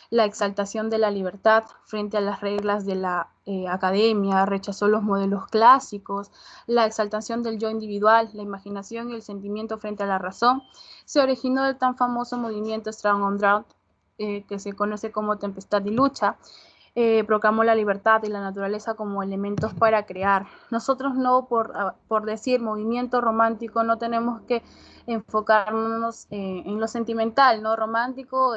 la exaltación de la libertad frente a las reglas de la academia, rechazó los modelos clásicos, la exaltación del yo individual, la imaginación y el sentimiento frente a la razón. Se originó el tan famoso movimiento Strong on Drought, que se conoce como Tempestad y Lucha. Proclamó la libertad y la naturaleza como elementos para crear. Nosotros no, por decir movimiento romántico, no tenemos que enfocarnos en lo sentimental, ¿no? Romántico,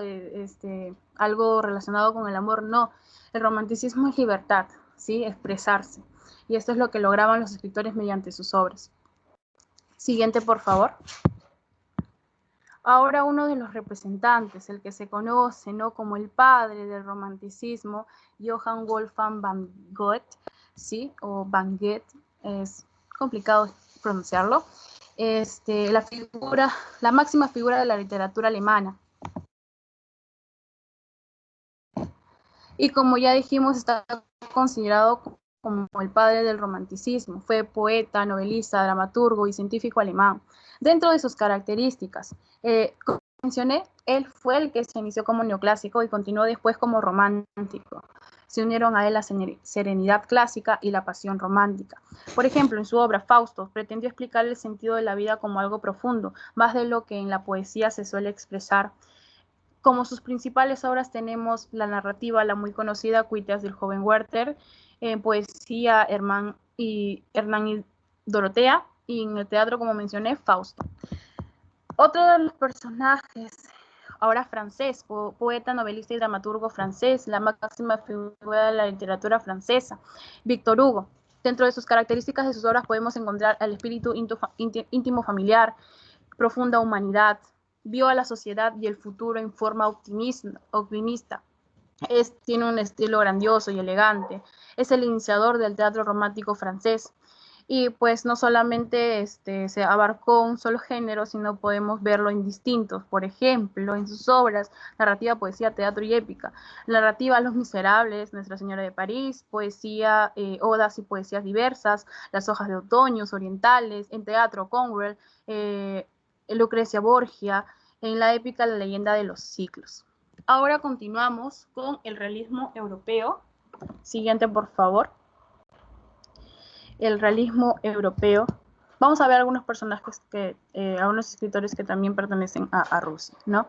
algo relacionado con el amor, no. El romanticismo es libertad, ¿sí? Expresarse. Y esto es lo que lograban los escritores mediante sus obras. Siguiente, por favor. Ahora uno de los representantes, el que se conoce, ¿no?, como el padre del romanticismo, Johann Wolfgang van Goethe, ¿sí? O Van Goethe, es complicado pronunciarlo. La máxima figura de la literatura alemana. Y como ya dijimos, está considerado como el padre del romanticismo. Fue poeta, novelista, dramaturgo y científico alemán. Dentro de sus características, como mencioné, él fue el que se inició como neoclásico y continuó después como romántico. se unieron a él la serenidad clásica y la pasión romántica. Por ejemplo, en su obra Fausto, pretendió explicar el sentido de la vida como algo profundo, más de lo que en la poesía se suele expresar. Como sus principales obras tenemos la narrativa, la muy conocida Cuitas del joven Werther, en poesía Hernán y Dorotea, y en el teatro, como mencioné, Fausto. Otro de los personajes, ahora francés, poeta, novelista y dramaturgo francés, la máxima figura de la literatura francesa, Víctor Hugo. Dentro de sus características de sus obras podemos encontrar el espíritu íntimo familiar, profunda humanidad, vio a la sociedad y el futuro en forma optimista. Tiene un estilo grandioso y elegante. Es el iniciador del teatro romántico francés. Y pues no solamente se abarcó un solo género, sino podemos verlo en distintos. Por ejemplo, en sus obras, narrativa, poesía, teatro y épica. Narrativa, Los Miserables, Nuestra Señora de París, poesía, odas y poesías diversas, Las hojas de otoño, orientales, en teatro, Conwell, Lucrecia Borgia, en la épica, La leyenda de los ciclos. Ahora continuamos con el realismo europeo. Siguiente, por favor. El realismo europeo. Vamos a ver algunos personajes algunos escritores que también pertenecen a Rusia, ¿no?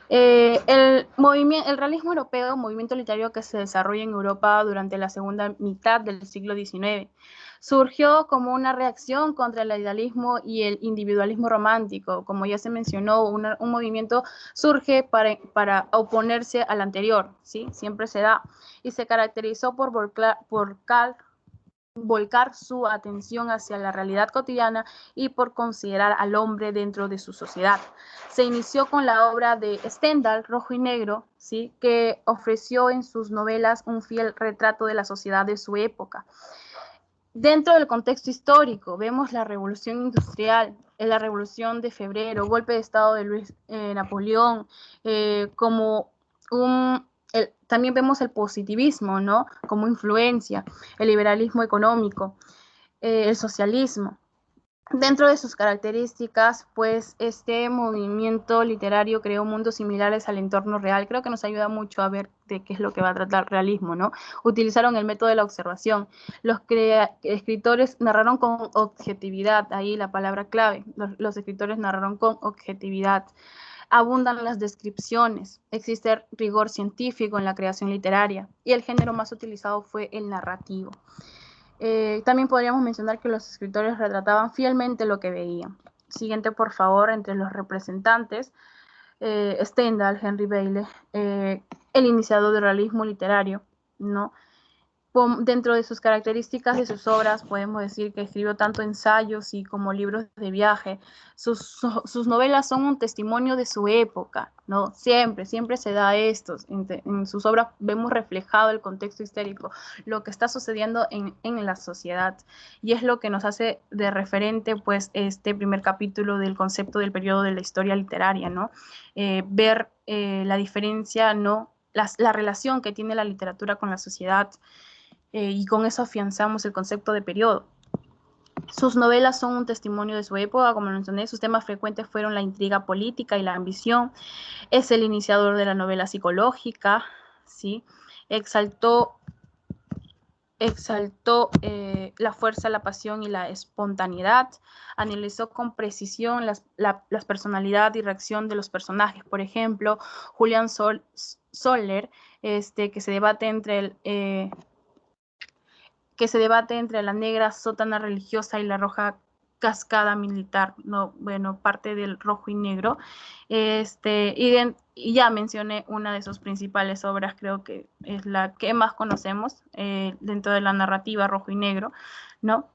El realismo europeo, movimiento literario que se desarrolla en Europa durante la segunda mitad del siglo XIX, surgió como una reacción contra el idealismo y el individualismo romántico. Como ya se mencionó, un movimiento surge para oponerse al anterior, ¿sí? Siempre se da, y se caracterizó por volcar su atención hacia la realidad cotidiana y por considerar al hombre dentro de su sociedad. Se inició con la obra de Stendhal, Rojo y Negro, ¿sí? Que ofreció en sus novelas un fiel retrato de la sociedad de su época. Dentro del contexto histórico, vemos la Revolución Industrial, la Revolución de Febrero, golpe de Estado de Napoleón, también vemos el positivismo, ¿no? Como influencia, el liberalismo económico, el socialismo. Dentro de sus características, pues este movimiento literario creó mundos similares al entorno real. Creo que nos ayuda mucho a ver de qué es lo que va a tratar el realismo, ¿no? Utilizaron el método de la observación. Los escritores narraron con objetividad, ahí la palabra clave. Los escritores narraron con objetividad. Abundan las descripciones, existe rigor científico en la creación literaria y el género más utilizado fue el narrativo. También podríamos mencionar que los escritores retrataban fielmente lo que veían. Siguiente, por favor, entre los representantes, Stendhal, Henry Bailey, el iniciador del realismo literario, ¿no? Dentro de sus características de sus obras, podemos decir que escribió tanto ensayos y como libros de viaje. Sus novelas son un testimonio de su época, ¿no? Siempre se da esto. En sus obras vemos reflejado el contexto histórico, lo que está sucediendo en la sociedad. Y es lo que nos hace de referente, pues, este primer capítulo del concepto del periodo de la historia literaria, ¿no? Ver la diferencia, ¿no? La relación que tiene la literatura con la sociedad. Y con eso afianzamos el concepto de periodo. Sus novelas son un testimonio de su época, como mencioné. Sus temas frecuentes fueron la intriga política y la ambición. Es el iniciador de la novela psicológica, ¿sí? Exaltó la fuerza, la pasión y la espontaneidad. Analizó con precisión la personalidad y reacción de los personajes. Por ejemplo, Julian Soller, que se debate entre la negra sótana religiosa y la roja cascada militar, ¿no? Bueno, parte del rojo y negro. Y ya mencioné una de sus principales obras, creo que es la que más conocemos dentro de la narrativa rojo y negro, ¿no?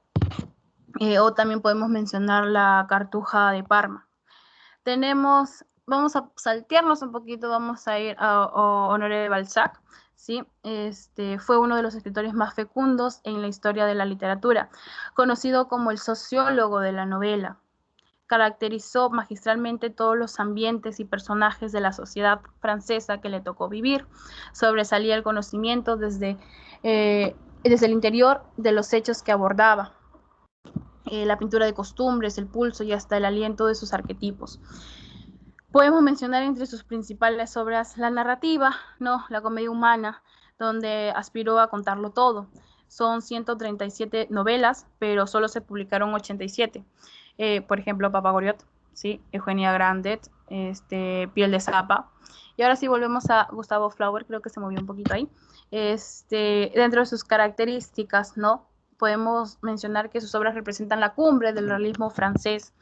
O también podemos mencionar la Cartuja de Parma. Vamos a saltearnos un poquito, vamos a ir a Honoré de Balzac. ¿Sí? Fue uno de los escritores más fecundos en la historia de la literatura, conocido como el sociólogo de la novela. Caracterizó magistralmente todos los ambientes y personajes de la sociedad francesa que le tocó vivir. Sobresalía el conocimiento desde el interior de los hechos que abordaba, la pintura de costumbres, el pulso y hasta el aliento de sus arquetipos. Podemos mencionar entre sus principales obras la narrativa, ¿no? La comedia humana, donde aspiró a contarlo todo. Son 137 novelas, pero solo se publicaron 87. Por ejemplo, Papagoriot, ¿sí? Eugenia Grandet, Piel de Zapa. Y ahora sí volvemos a Gustavo Flaubert, creo que se movió un poquito ahí. Dentro de sus características, ¿no? Podemos mencionar que sus obras representan la cumbre del realismo francés,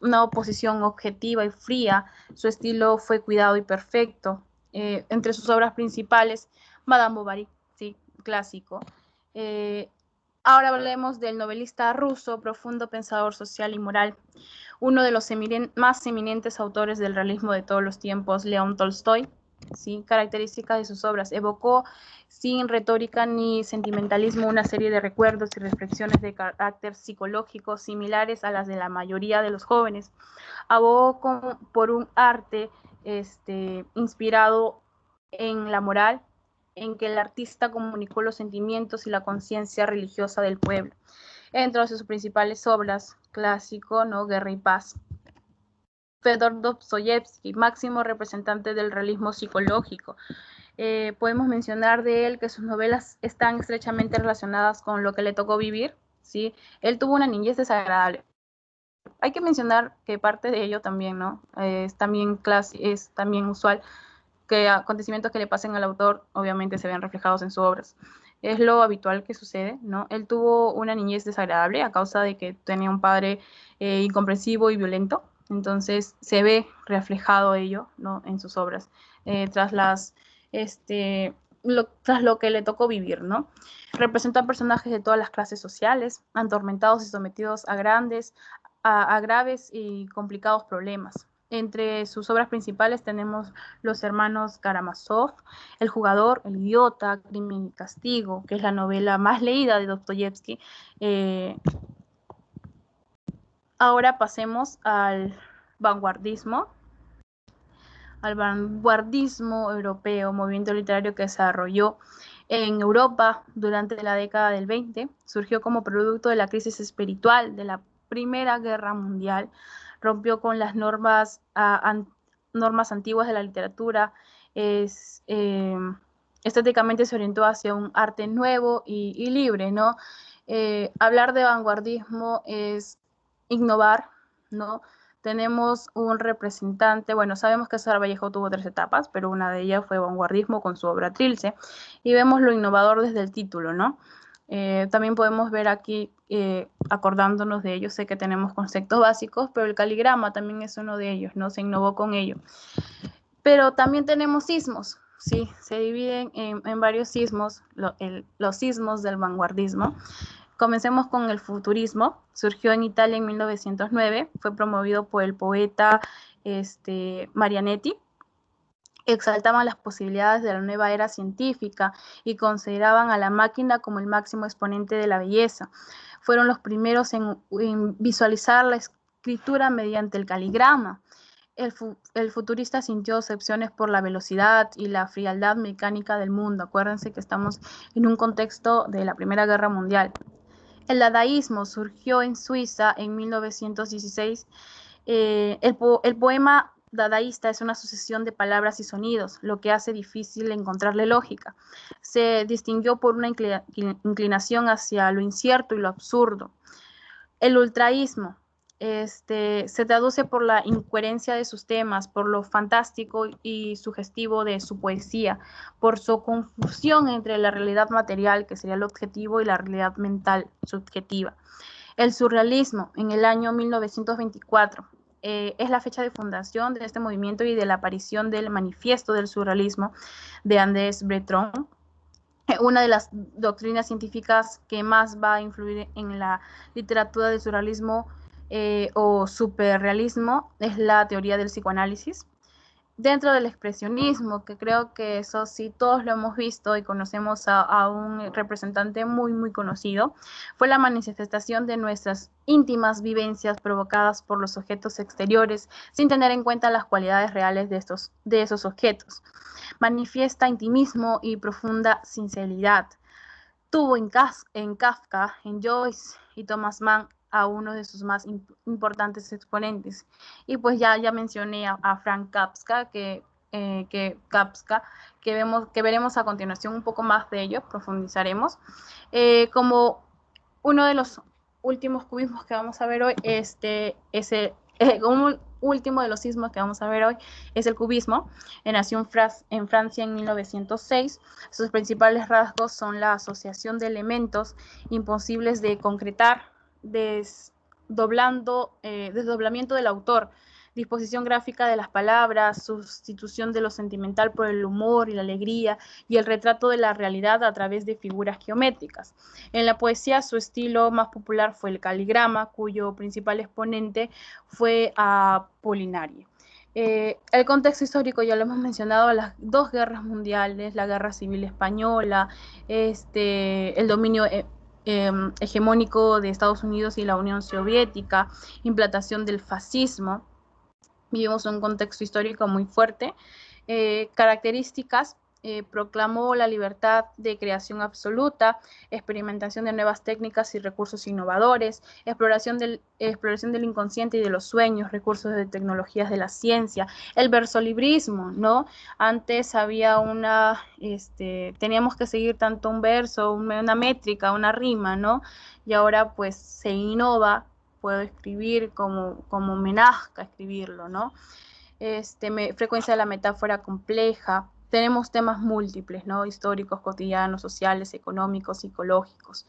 una oposición objetiva y fría. Su estilo fue cuidado y perfecto. Entre sus obras principales, Madame Bovary, ¿sí? Clásico. Ahora hablemos del novelista ruso, profundo pensador social y moral, uno de los más eminentes autores del realismo de todos los tiempos, León Tolstoy. ¿Sí? Características de sus obras: evocó sin retórica ni sentimentalismo una serie de recuerdos y reflexiones de carácter psicológico similares a las de la mayoría de los jóvenes. Abogó por un arte inspirado en la moral, en que el artista comunicó los sentimientos y la conciencia religiosa del pueblo. Entre sus principales obras, clásico, ¿no? Guerra y Paz. Fedor Dostoyevsky, máximo representante del realismo psicológico. Podemos mencionar de él que sus novelas están estrechamente relacionadas con lo que le tocó vivir, ¿sí? Él tuvo una niñez desagradable. Hay que mencionar que parte de ello también, ¿no? Es también usual que acontecimientos que le pasen al autor obviamente se ven reflejados en sus obras. Es lo habitual que sucede, ¿no? Él tuvo una niñez desagradable a causa de que tenía un padre incomprensivo y violento, entonces se ve reflejado ello, ¿no? En sus obras, tras lo que le tocó vivir, ¿no? Representa personajes de todas las clases sociales, atormentados y sometidos a graves y complicados problemas. Entre sus obras principales tenemos Los hermanos Karamazov, El jugador, El idiota, Crimen y castigo, que es la novela más leída de Dostoyevsky. Ahora pasemos al vanguardismo europeo, movimiento literario que se desarrolló en Europa durante la década del 20, surgió como producto de la crisis espiritual de la Primera Guerra Mundial, rompió con las normas antiguas de la literatura, estéticamente se orientó hacia un arte nuevo y libre, ¿no? Hablar de vanguardismo es innovar, ¿no? Tenemos un representante, bueno, sabemos que César Vallejo tuvo 3 etapas, pero una de ellas fue vanguardismo con su obra Trilce, y vemos lo innovador desde el título, ¿no? También podemos ver aquí, acordándonos de ello, sé que tenemos conceptos básicos, pero el caligrama también es uno de ellos, ¿no? Se innovó con ello. Pero también tenemos sismos, ¿sí? Se dividen en varios sismos, los sismos del vanguardismo. Comencemos con el futurismo. Surgió en Italia en 1909, fue promovido por el poeta Marianetti. Exaltaban las posibilidades de la nueva era científica y consideraban a la máquina como el máximo exponente de la belleza. Fueron los primeros en visualizar la escritura mediante el caligrama. El futurista sintió decepciones por la velocidad y la frialdad mecánica del mundo. Acuérdense que estamos en un contexto de la Primera Guerra Mundial. El dadaísmo surgió en Suiza en 1916. El poema dadaísta es una sucesión de palabras y sonidos, lo que hace difícil encontrarle lógica. Se distinguió por una inclinación hacia lo incierto y lo absurdo. El ultraísmo se traduce por la incoherencia de sus temas, por lo fantástico y sugestivo de su poesía, por su confusión entre la realidad material, que sería lo objetivo, y la realidad mental subjetiva. El surrealismo, en el año 1924, es la fecha de fundación de este movimiento y de la aparición del manifiesto del surrealismo de Andrés Breton, una de las doctrinas científicas que más va a influir en la literatura del surrealismo o superrealismo es la teoría del psicoanálisis. Dentro del expresionismo, que creo que eso sí todos lo hemos visto y conocemos a un representante muy, muy conocido, fue la manifestación de nuestras íntimas vivencias provocadas por los objetos exteriores sin tener en cuenta las cualidades reales de esos objetos. Manifiesta intimismo y profunda sinceridad. Tuvo en Kafka, en Joyce y Thomas Mann a uno de sus más importantes exponentes. Y pues ya mencioné a Frank Kafka, que Kafka, que veremos a continuación un poco más de ello, profundizaremos. Como uno de los últimos cubismos que vamos a ver hoy, un último de los sismos que vamos a ver hoy es el cubismo. Nació en Francia en 1906. Sus principales rasgos son la asociación de elementos imposibles de concretar, desdoblamiento del autor, disposición gráfica de las palabras, sustitución de lo sentimental por el humor y la alegría, y el retrato de la realidad a través de figuras geométricas. En la poesía, su estilo más popular fue el caligrama, cuyo principal exponente fue Apollinario. El contexto histórico ya lo hemos mencionado: las dos guerras mundiales, la Guerra Civil Española, el dominio hegemónico de Estados Unidos y la Unión Soviética, implantación del fascismo. Vivimos un contexto histórico muy fuerte. Características: proclamó la libertad de creación absoluta, experimentación de nuevas técnicas y recursos innovadores, exploración del inconsciente y de los sueños, recursos de tecnologías de la ciencia, el versolibrismo, ¿no? Antes había teníamos que seguir tanto un verso, una métrica, una rima, ¿no? Y ahora pues se innova, puedo escribir como me nazca escribirlo, ¿no? Frecuencia de la metáfora compleja. Tenemos temas múltiples, ¿no? Históricos, cotidianos, sociales, económicos, psicológicos.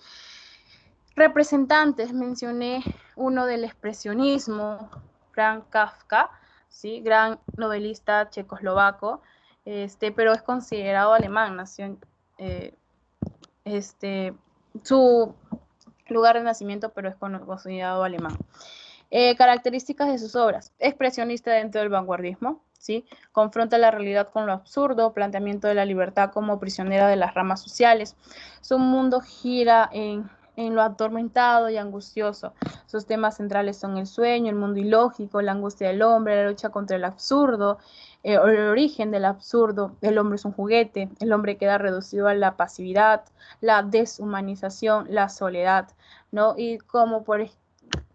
Representantes: mencioné uno del expresionismo, Franz Kafka, ¿sí? Gran novelista checoslovaco, pero es considerado alemán. Nació su lugar de nacimiento, pero es considerado alemán. Características de sus obras: expresionista dentro del vanguardismo, ¿sí? Confronta la realidad con lo absurdo, planteamiento de la libertad como prisionera de las ramas sociales. Su mundo gira en lo atormentado y angustioso. Sus temas centrales son el sueño, el mundo ilógico, la angustia del hombre, la lucha contra el absurdo, el origen del absurdo. El hombre es un juguete, el hombre queda reducido a la pasividad, la deshumanización, la soledad, ¿no? Y como por ejemplo,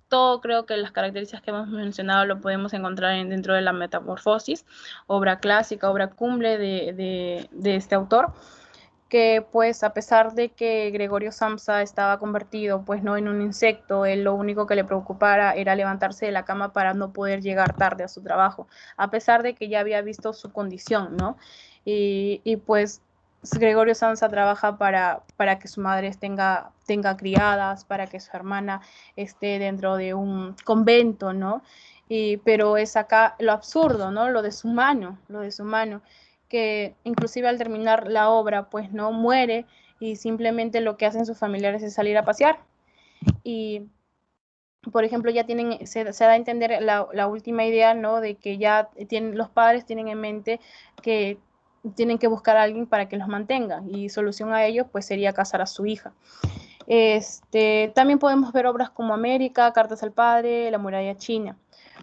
todo, creo que las características que hemos mencionado lo podemos encontrar dentro de la Metamorfosis, obra clásica, obra cumbre de este autor, que pues a pesar de que Gregorio Samsa estaba convertido pues no en un insecto, él lo único que le preocupara era levantarse de la cama para no poder llegar tarde a su trabajo, a pesar de que ya había visto su condición, ¿no? Y pues Gregorio Samsa trabaja para que su madre tenga criadas, para que su hermana esté dentro de un convento, ¿no? Pero es acá lo absurdo, ¿no? Lo deshumano, que inclusive al terminar la obra, pues no muere y simplemente lo que hacen sus familiares es salir a pasear. Y, por ejemplo, ya se da a entender la última idea, ¿no? De que ya los padres tienen en mente que tienen que buscar a alguien para que los mantenga, y solución a ello pues sería casar a su hija. También podemos ver obras como América, Cartas al Padre, La Muralla China.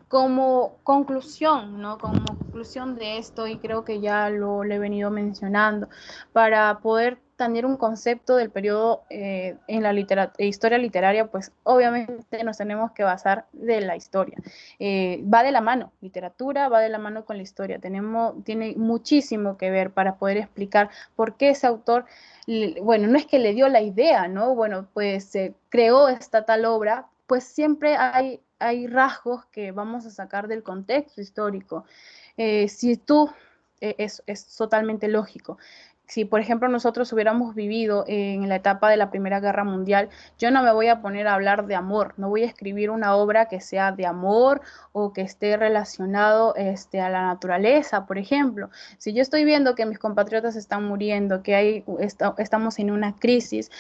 Como conclusión, ¿no? Como conclusión de esto, y creo que ya lo he venido mencionando, para poder tener un concepto del periodo en la historia literaria, pues obviamente nos tenemos que basar de la historia. Va de la mano, literatura va de la mano con la historia. Tiene muchísimo que ver para poder explicar por qué ese autor, bueno, no es que le dio la idea, ¿no? Bueno, pues creó esta tal obra, pues siempre hay rasgos que vamos a sacar del contexto histórico. Es totalmente lógico. Si, por ejemplo, nosotros hubiéramos vivido en la etapa de la Primera Guerra Mundial, yo no me voy a poner a hablar de amor, no voy a escribir una obra que sea de amor o que esté relacionado a la naturaleza, por ejemplo. Si yo estoy viendo que mis compatriotas están muriendo, que estamos en una crisis,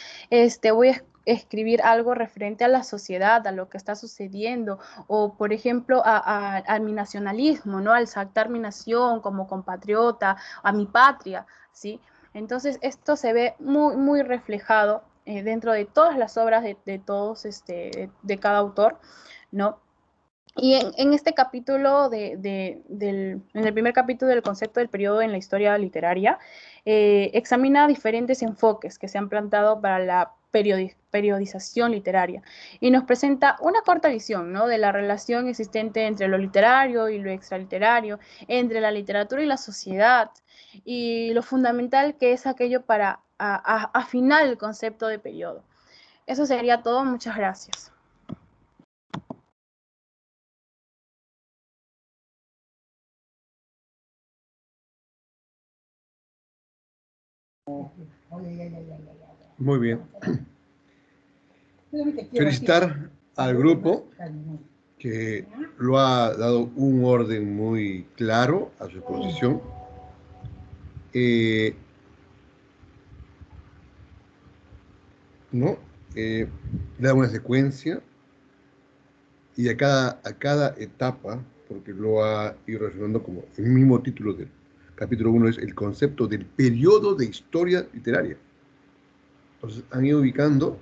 voy a escribir algo referente a la sociedad, a lo que está sucediendo, o por ejemplo a mi nacionalismo, ¿no? Al saltar mi nación como compatriota, a mi patria, ¿sí? Entonces esto se ve muy, muy reflejado dentro de todas las obras de todos, de cada autor, ¿no? Y en este capítulo, en el primer capítulo del concepto del periodo en la historia literaria, examina diferentes enfoques que se han planteado para la periodización literaria y nos presenta una corta visión, ¿no?, de la relación existente entre lo literario y lo extraliterario, entre la literatura y la sociedad, y lo fundamental que es aquello para afinar el concepto de periodo. Eso sería todo. Muchas gracias. Muy bien. Felicitar al grupo que lo ha dado un orden muy claro a su exposición. ¿No? Da una secuencia y a cada etapa, porque lo ha ido relacionando como el mismo título del capítulo 1 es el concepto del periodo de historia literaria. Entonces han ido ubicando